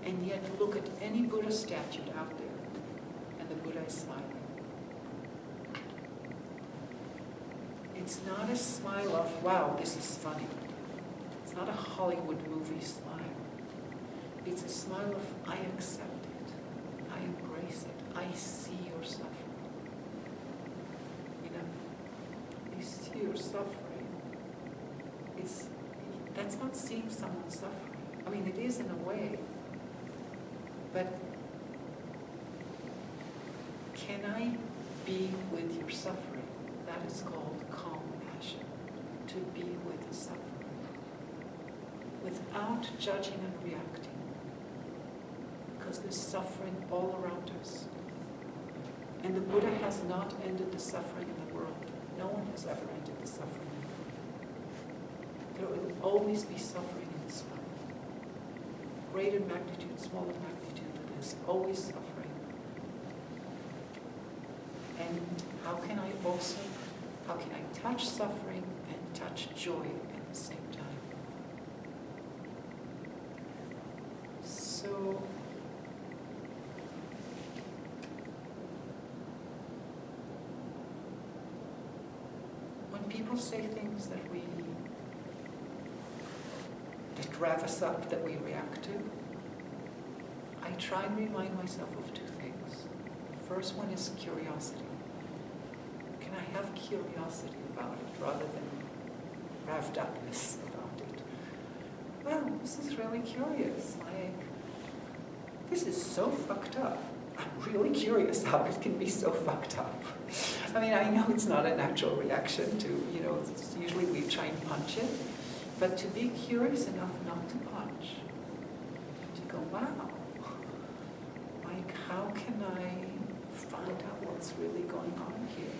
And yet look at any Buddha statue out there, and the Buddha is smiling. It's not a smile of, wow, this is funny. It's not a Hollywood movie smile. It's a smile of, I accept it. I embrace it. I see your suffering. You know, you see your suffering. That's not seeing someone suffering. I mean, it is in a way. But can I be with your suffering? That is called compassion. To be with the suffering. Without judging and reacting. Because there's suffering all around us. And the Buddha has not ended the suffering in the world. No one has ever ended the suffering in the world. There will always be suffering in this world. Greater magnitude, smaller magnitude, but there's always suffering. And how can I touch suffering and touch joy at the same time? So, when people say things that rev us up, that we react to, I try and remind myself of two things. The first one is curiosity. Can I have curiosity about it rather than revved upness about it? Well, this is really curious. Like, this is so fucked up. I'm really curious how it can be so fucked up. I mean, I know it's not a natural reaction to, it's usually we try and punch it, but to be curious enough not to punch, to go, wow, like, how can I find out what's really going on here?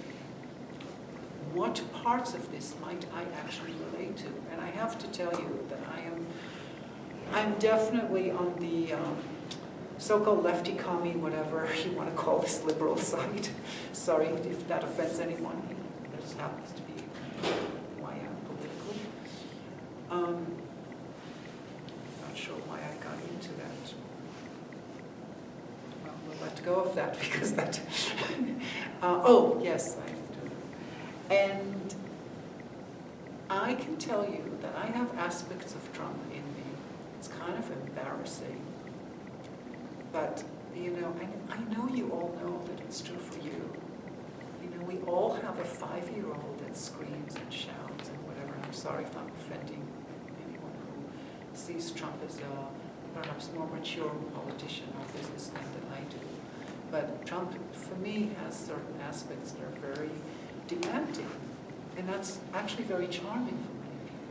What parts of this might I actually relate to? And I have to tell you that I'm definitely on the so-called lefty commie, whatever you want to call this liberal side. Sorry if that offends anyone. It just happens to be who I am politically. Not sure why I got into that. Well, we'll let go of that because that. Oh yes, I do. And I can tell you that I have aspects of Trump in me. It's kind of embarrassing. But, I know you all know that it's true for you. We all have a 5-year-old that screams and shouts and whatever. I'm sorry if I'm offending anyone who sees Trump as a perhaps more mature politician or businessman than I do. But Trump, for me, has certain aspects that are very demanding. And that's actually very charming for many people.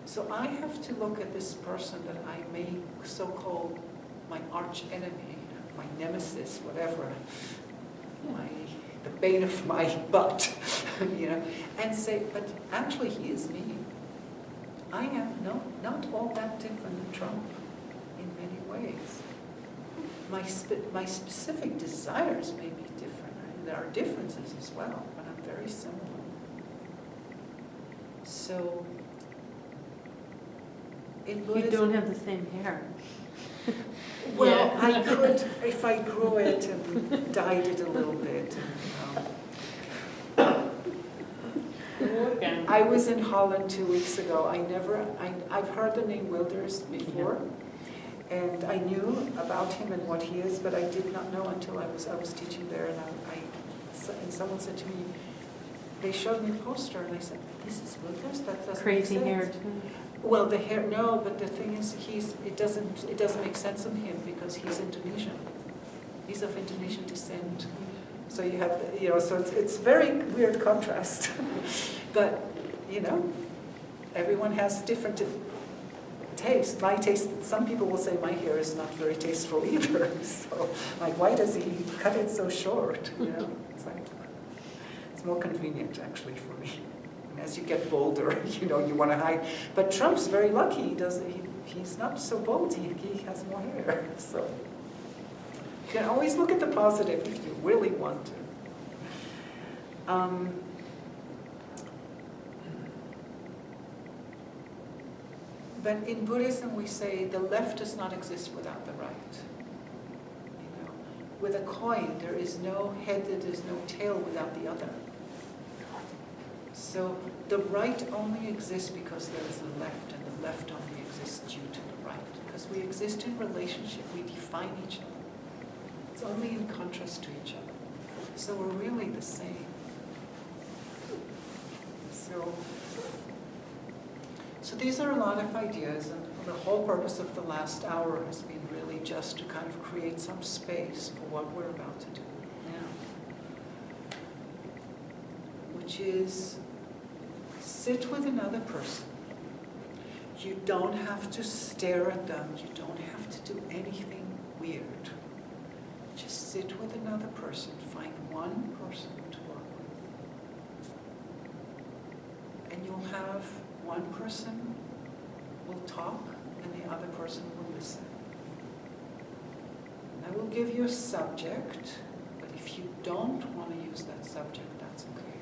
So I have to look at this person that I may so-called my arch enemy, my nemesis, whatever, the bane of my butt, and say, but actually he is me. I am not all that different than Trump in many ways. My specific desires may be different. There are differences as well, but I'm very similar. So, You don't have the same hair. well, Yeah. I could, if I grew it and dyed it a little bit. Working. I was in Holland 2 weeks ago. I've heard the name Wilders before, and I knew about him and what he is, but I did not know until I was teaching there, and and someone said to me, they showed me a poster, and I said, "This is Wilders? That doesn't Crazy make hair sense." too. Well, the hair, no, but the thing is, it doesn't make sense on him because he's Indonesian. He's of Indonesian descent. So you have, so it's very weird contrast. But, everyone has different taste. My taste, some people will say my hair is not very tasteful either. So, like, why does he cut it so short? It's like, it's more convenient actually for me. As you get bolder, you want to hide. But Trump's very lucky. He's not so bold. He has more hair. So you can always look at the positive if you really want to. But in Buddhism, we say the left does not exist without the right. With a coin, there is no head, there is no tail without the other. So the right only exists because there is a left, and the left only exists due to the right. Because we exist in relationship, we define each other. It's only in contrast to each other. So we're really the same. So these are a lot of ideas, and the whole purpose of the last hour has been really just to kind of create some space for what we're about to do now. Which is sit with another person. You don't have to stare at them. You don't have to do anything weird. Just sit with another person. Find one person to work with. And you'll have one person will talk and the other person will listen. And I will give you a subject, but if you don't want to use that subject, that's okay.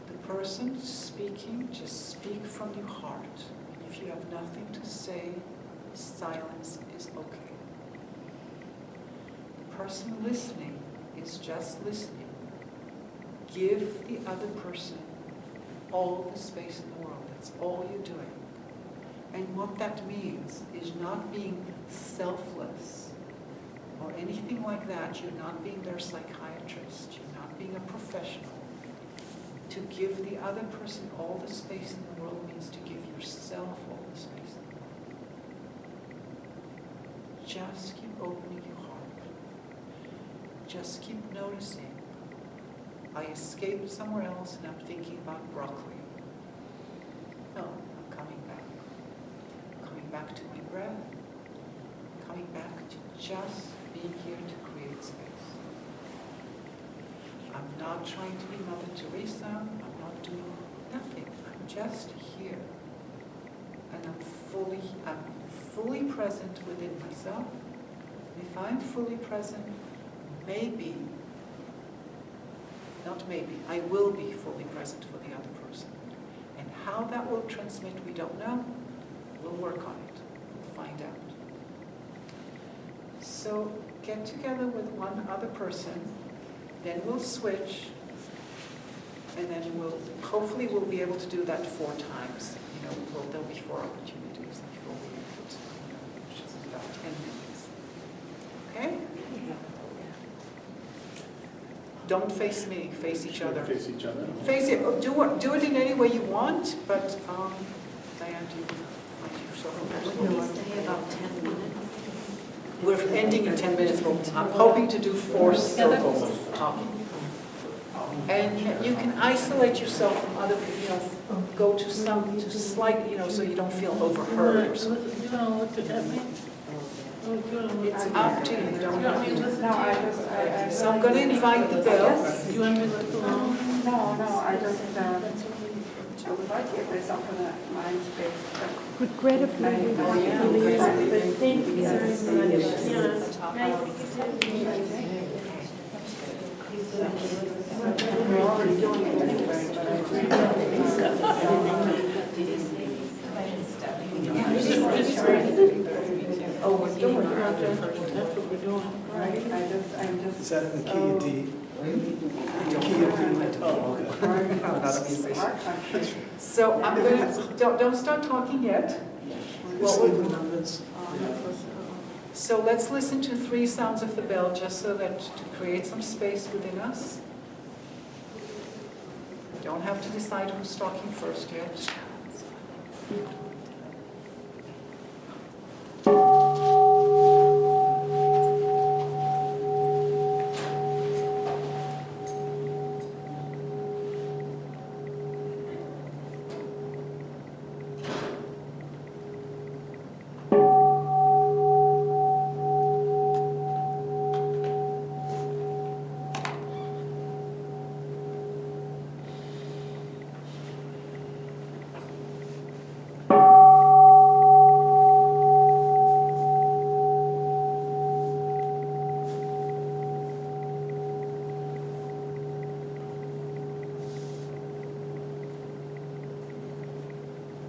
The person speaking, just speak from your heart. And if you have nothing to say, silence is okay. The person listening is just listening. Give the other person all the space in the world. That's all you're doing. And what that means is not being selfless or anything like that. You're not being their psychiatrist. You're not being a professional. To give the other person all the space in the world means to give yourself all the space in the world. Just keep opening your heart. Just keep noticing. I escaped somewhere else and I'm thinking about broccoli. No, I'm coming back. I'm coming back to my breath. I'm coming back to just being here to create space. I'm not trying to be Mother Teresa. I'm not doing nothing. I'm just here. And I'm fully present within myself. And if I'm fully present, maybe, not maybe, I will be fully present for the other person. And how that will transmit, we don't know. We'll work on it. We'll find out. So get together with one other person, then we'll switch, and then hopefully we'll be able to do that 4 times. There'll be 4 opportunities before we end it, which is about 10 minutes. Okay? Don't face me, face each other. Face each other. Face it. Do it in any way you want, but Diane, do you find yourself? We stay about 10 minutes. We're ending in 10 minutes. I'm hoping to do 4 circles of talking. And you can isolate yourself from other people. Go to slight, so you don't feel overheard or something. Do you want to look at me? It's up to you. Don't have to. No, I So I'm going to invite the bell. Do you want me to look along? No, I would like if there's something that mind space. Would Greta please? Thank you very We're already doing it Oh, we're doing it. That's what we're doing. Right, I'm just that in the key of D? I don't know. Oh, okay. I'm not a musician. So I'm gonna, don't start talking yet. Just Well, leave the numbers. So let's listen to 3 sounds of the bell just so that to create some space within us. Don't have to decide who's talking first yet.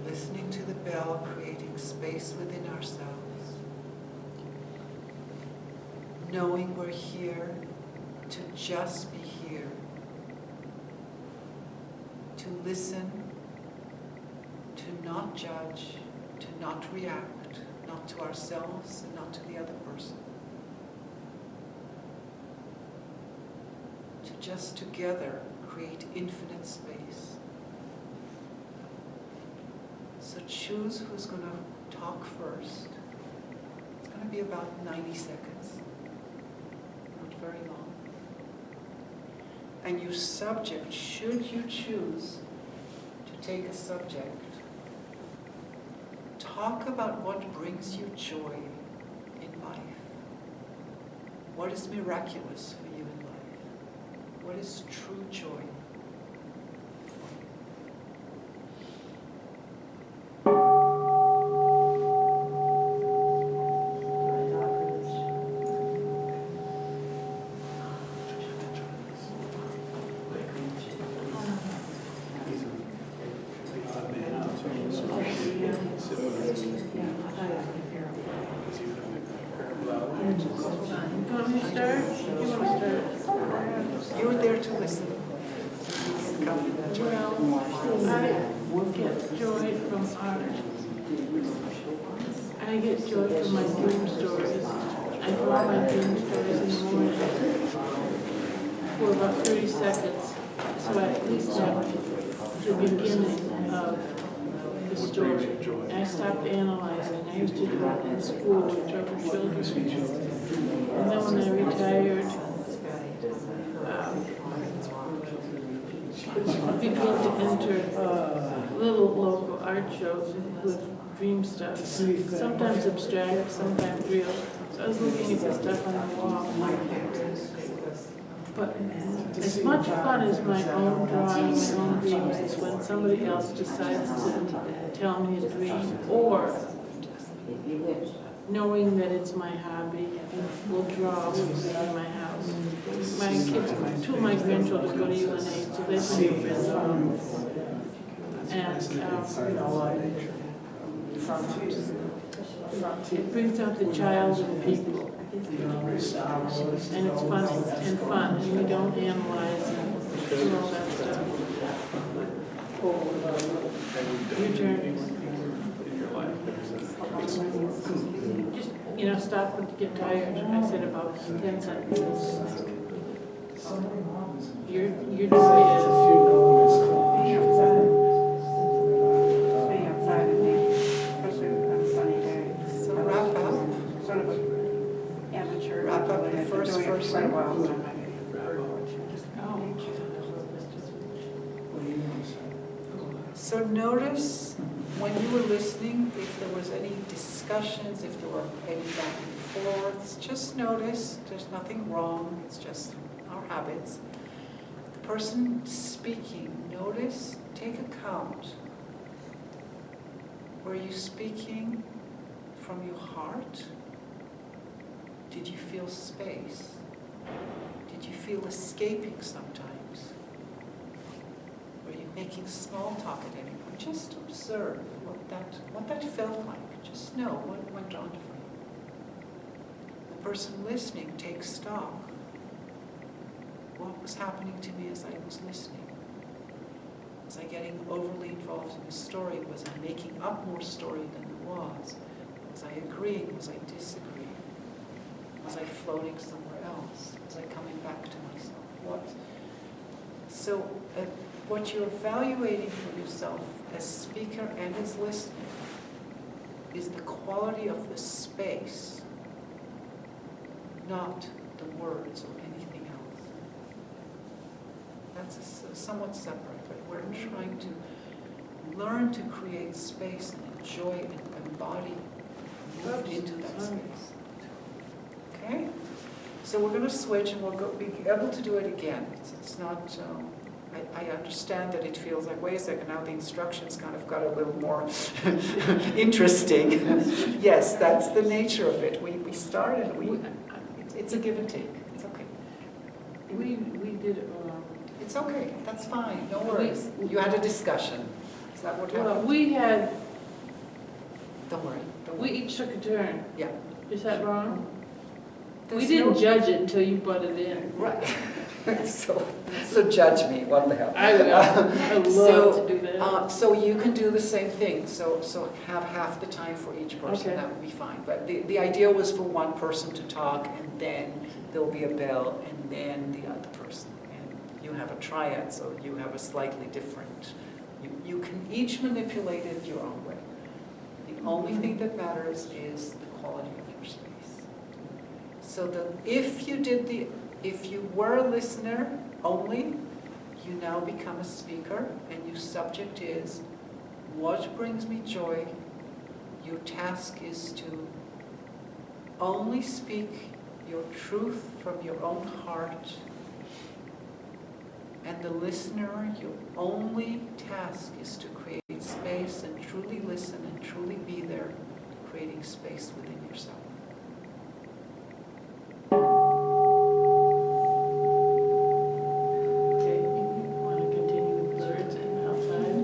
Listening to the bell, creating space within ourselves. Knowing we're here to just be here. To listen, to not judge, to not react, not to ourselves and not to the other person. To just together create infinite space. So choose who's going to talk first. It's going to be about 90 seconds, not very long. And your subject, should you choose to take a subject, talk about what brings you joy in life. What is miraculous for you in life? What is true joy? You want me to start? You want to start? You're there to listen. Come. Well, I get joy from art. I get joy from my dream stories. I draw my dream stories in the morning for about 30 seconds, so I at least have the beginning of the story. I stopped analyzing. I used to do it in school with troubled children. And then when I retired, I began to enter little local art shows with dream stuff. Sometimes abstract, sometimes real. So I was looking at the stuff on the wall. But as much fun as my own drawing, my own dreams, is when somebody else decides to tell me a dream, or knowing that it's my hobby, will draw with me in my house. My kids, 2 of my grandchildren go to UNH, so they've been friends of mine. And it brings out the child in people. And it's funny and fun, and we don't analyze and do all that stuff. Your turn. Just, stop when you get tired. I said about 10 sentences. Your joy Being outside of me, especially on a sunny day. So wrap up. Sort of amateur. Wrap up the I've been first doing it for person. quite a while, so So notice when you were listening, if there was any discussions, if there were any back and forths, just notice there's nothing wrong, it's just our habits. The person speaking, notice, take account. Were you speaking from your heart? Did you feel space? Did you feel escaping sometimes? Were you making small talk at any point? Just observe what that felt like. Just know what went on for you. The person listening takes stock. was happening to me as I was listening? Was I getting overly involved in the story? Was I making up more story than there was? Was I agreeing? Was I disagreeing? Was I floating somewhere else? Was I coming back to myself? What? So what you're evaluating for yourself as speaker and as listener is the quality of the space, not the words or anything else. That's somewhat separate, but we're trying to learn to create space and enjoy and embody, move into that space. Okay? So we're going to switch and we'll be able to do it again. It's not, I understand that it feels like, wait a second, now the instructions kind of got a little more interesting. Yes, that's the nature of it. We start and it's a give and take. It's okay. We did it wrong. It's okay. That's fine. No worries. You had a discussion. Is that what Well, happened? we had, Don't worry. Don't we worry. each took a turn. Yeah. Is that wrong? We There's didn't no- judge it until you butted in. Right. so judge me. What the hell? I would love to do that. So you can do the same thing. So have half the time for each person. Okay. That would be fine. But the idea was for one person to talk, and then there'll be a bell, and then the other person. And you have a triad, so you have a slightly different. You can each manipulate it your own way. The only thing that matters is the quality of your space. So if you were a listener only, you now become a speaker, and your subject is, what brings me joy? Your task is to only speak your truth from your own heart. And the listener, your only task is to create space and truly listen and truly be there, creating space within yourself. Okay, you want to continue with words and outside?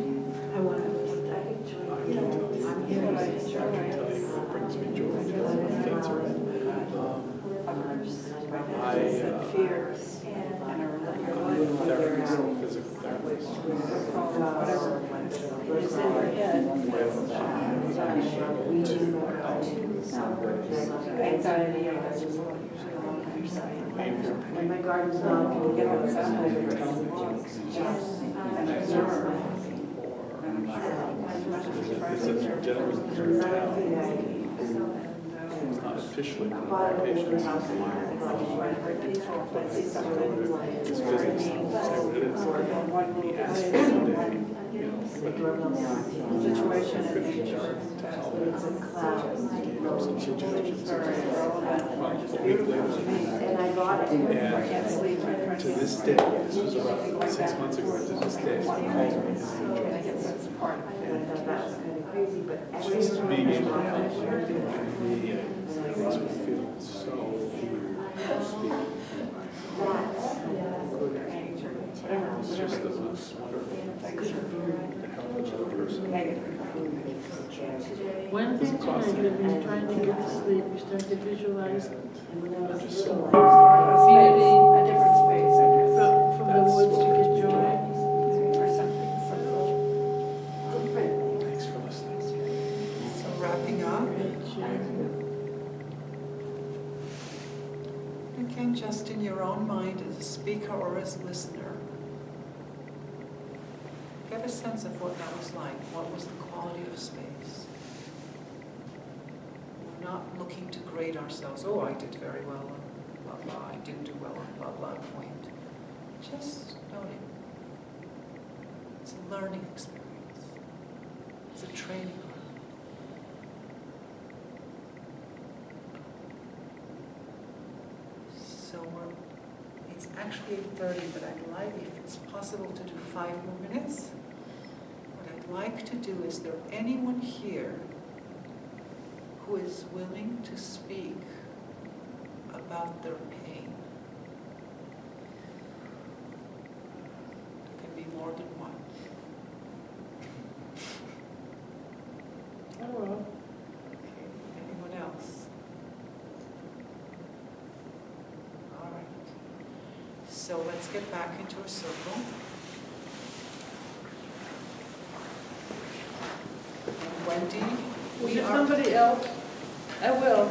I want to, you know, I'm here, but I enjoy I can tell you what brings me joy. That's all right. fear and I'm a therapist, a physical therapist. whatever is in your head. Anxiety, when my garden's not, we get outside and observe. There's a gentleman here in town. He's not officially one of our patients. His business, I'll say what it is. He asks for a day, you know, but Situation in nature, it's in clouds. gave him some suggestions. A week later, and I bought it. I can't sleep. To this day, this was about 6 months ago, to this day, he calls me and says, And I guess that's part of it. That's kind of crazy, but just being able to help me makes me feel so weird speaking. It's just the most wonderful thing to help another person. One thing tonight, we've been trying to get to sleep, we start to visualize I'm just so beauty A different space, I guess. from the woods to get joy. Or something. thanks for listening. So wrapping up, again, just in your own mind as a speaker or as a listener, get a sense of what that was like. What was the quality of space? We're not looking to grade ourselves. Oh, I did very well on blah, blah. I didn't do well on blah, blah point. Just noting. It's a learning experience. It's a training ground. So it's actually 8:30, but I'd like, if it's possible, to do 5 more minutes. What I'd like to do, is there anyone here who is willing to speak about their pain? There can be more than one. Oh, well. Okay, anyone else? All right. So let's get back into a circle. And Wendy, Is we there are, somebody else? I will.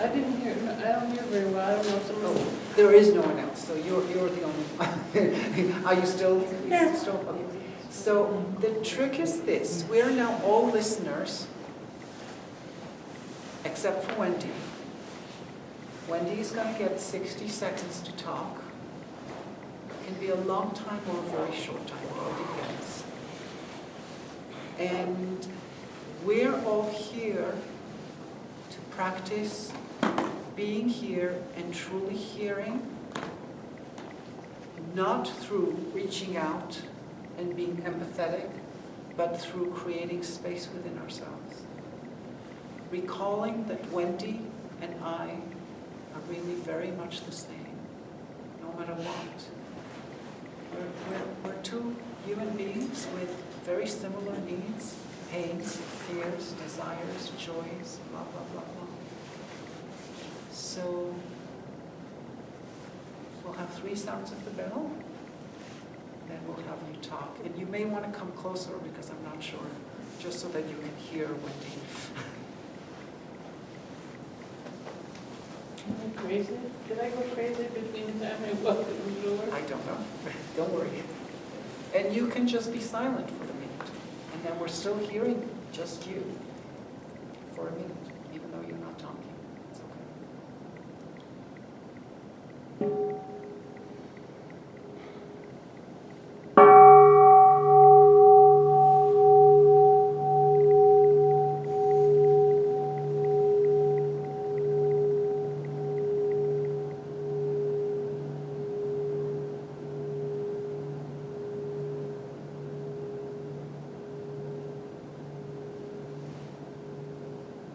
I didn't hear, no, I don't hear very well. I don't know if somebody. oh, there is no one else, so you're the only one. Are you still? Yeah. Okay. So the trick is this, we're now all listeners, except for Wendy. Wendy is going to get 60 seconds to talk. It can be a long time or a very short time, it all depends. And we're all here to practice being here and truly hearing, not through reaching out and being empathetic, but through creating space within ourselves. Recalling that Wendy and I are really very much the same, no matter what. We're two human beings with very similar needs, pains, fears, desires, joys, blah, blah, blah, blah. So we'll have 3 sounds of the bell, then we'll have you talk. And you may want to come closer because I'm not sure, just so that you can hear Wendy. Am I crazy? Did I go crazy between the time I walked in the door? I don't know. Don't worry. And you can just be silent for a minute. And then we're still hearing just you for a minute, even though you're not talking. It's okay.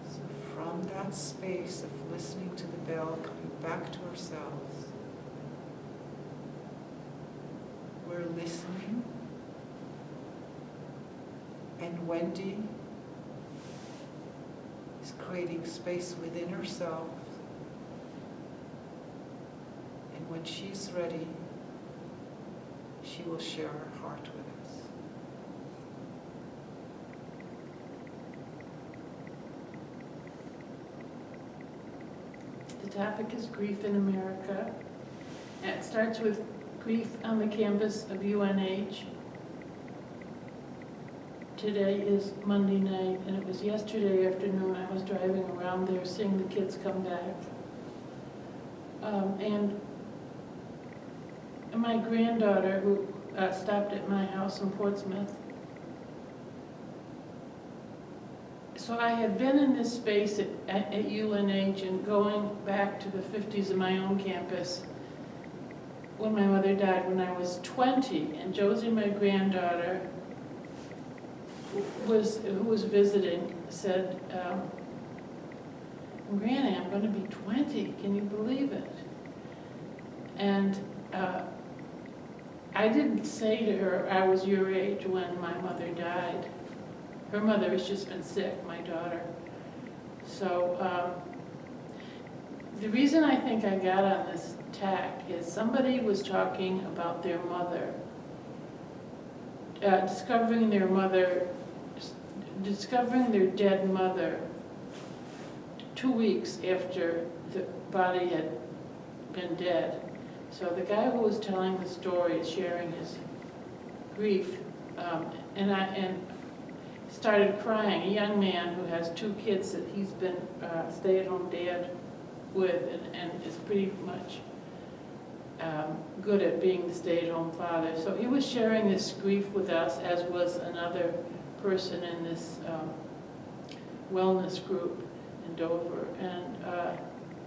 So from that space of listening to the bell, coming back to ourselves, we're listening, and Wendy is creating space within herself, and when she's ready, she will share her heart with us. The topic is grief in America. It starts with grief on the campus of UNH. Today is Monday night, and it was yesterday afternoon. I was driving around there seeing the kids come back. And my granddaughter, who stopped at my house in Portsmouth. So I had been in this space at UNH and going back to the 50s of my own campus when my mother died when I was 20. And Josie, my granddaughter, who was visiting, said, Granny, I'm going to be 20. Can you believe it? And I didn't say to her, I was your age when my mother died. Her mother has just been sick, my daughter. So the reason I think I got on this tack is somebody was talking about their mother, discovering their dead mother 2 weeks after the body had been dead. So the guy who was telling the story is sharing his grief, and started crying. A young man who has 2 kids that he's been stay-at-home dad with, and is pretty much good at being the stay-at-home father. So he was sharing this grief with us, as was another person in this wellness group in Dover, and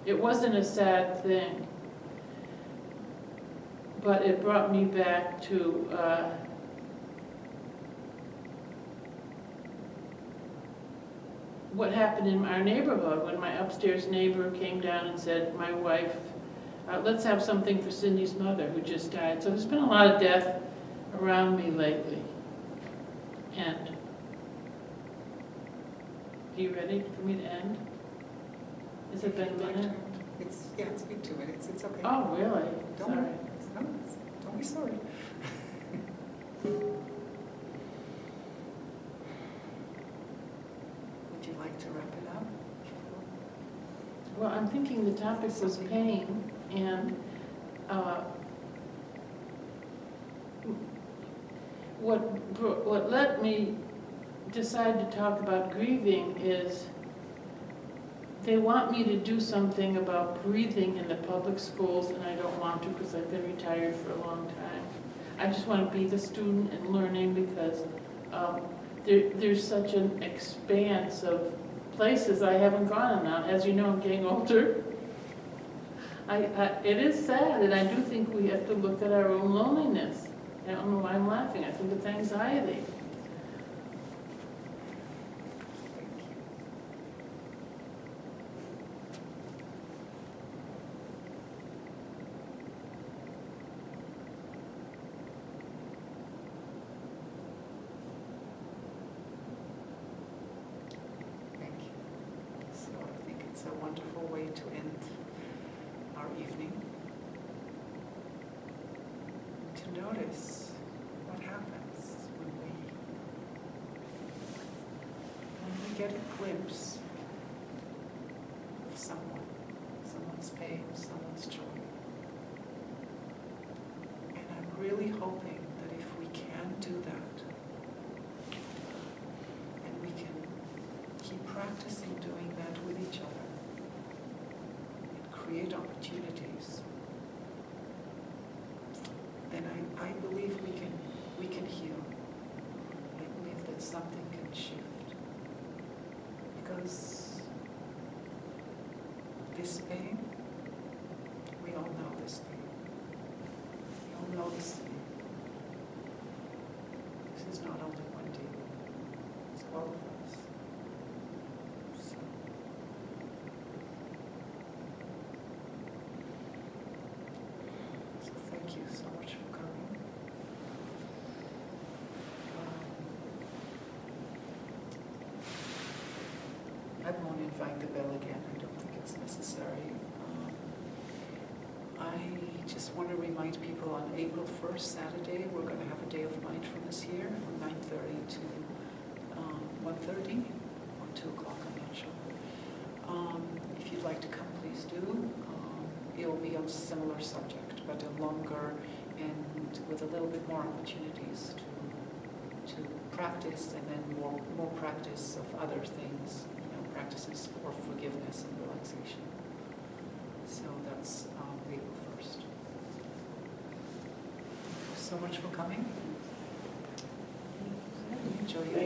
it wasn't a sad thing. But it brought me back to what happened in our neighborhood when my upstairs neighbor came down and said, my wife, let's have something for Cindy's mother who just died. So there's been a lot of death around me lately. And are you ready for me to end? Has it been a minute? It's been 2 minutes, it's okay. Oh, really? Don't Sorry. worry. No, don't be sorry. Would you like to wrap it up? Well, I'm thinking the topic was pain, and what let me decide to talk about grieving is they want me to do something about breathing in the public schools, and I don't want to because I've been retired for a long time. I just want to be the student and learning because there's such an expanse of places I haven't gone now. As you know, I'm getting older. It is sad, and I do think we have to look at our own loneliness. I don't know why I'm laughing. I think it's anxiety. Thank you. So I think it's a wonderful way to end our evening. To notice what happens when we get a glimpse of someone's pain, someone's joy. And I'm really hoping that if we can do that, and we can keep practicing doing that with each other, and create opportunities, then I believe we can heal. I believe that something can shift. Because this pain, we all know this pain. We all know this pain. This is not only one day, it's all of us. So thank you so much for coming. I won't invite the bell again. I don't think it's necessary. I just want to remind people on April 1st, Saturday, we're going to have a day of mindfulness here from 9:30 to 1:30 or 2 o'clock, I'm not sure. If you'd like to come, please do. It will be on a similar subject, but a longer and with a little bit more opportunities to practice, and then more practice of other things, practices for forgiveness and relaxation. So that's April 1st. So much for coming. Enjoy your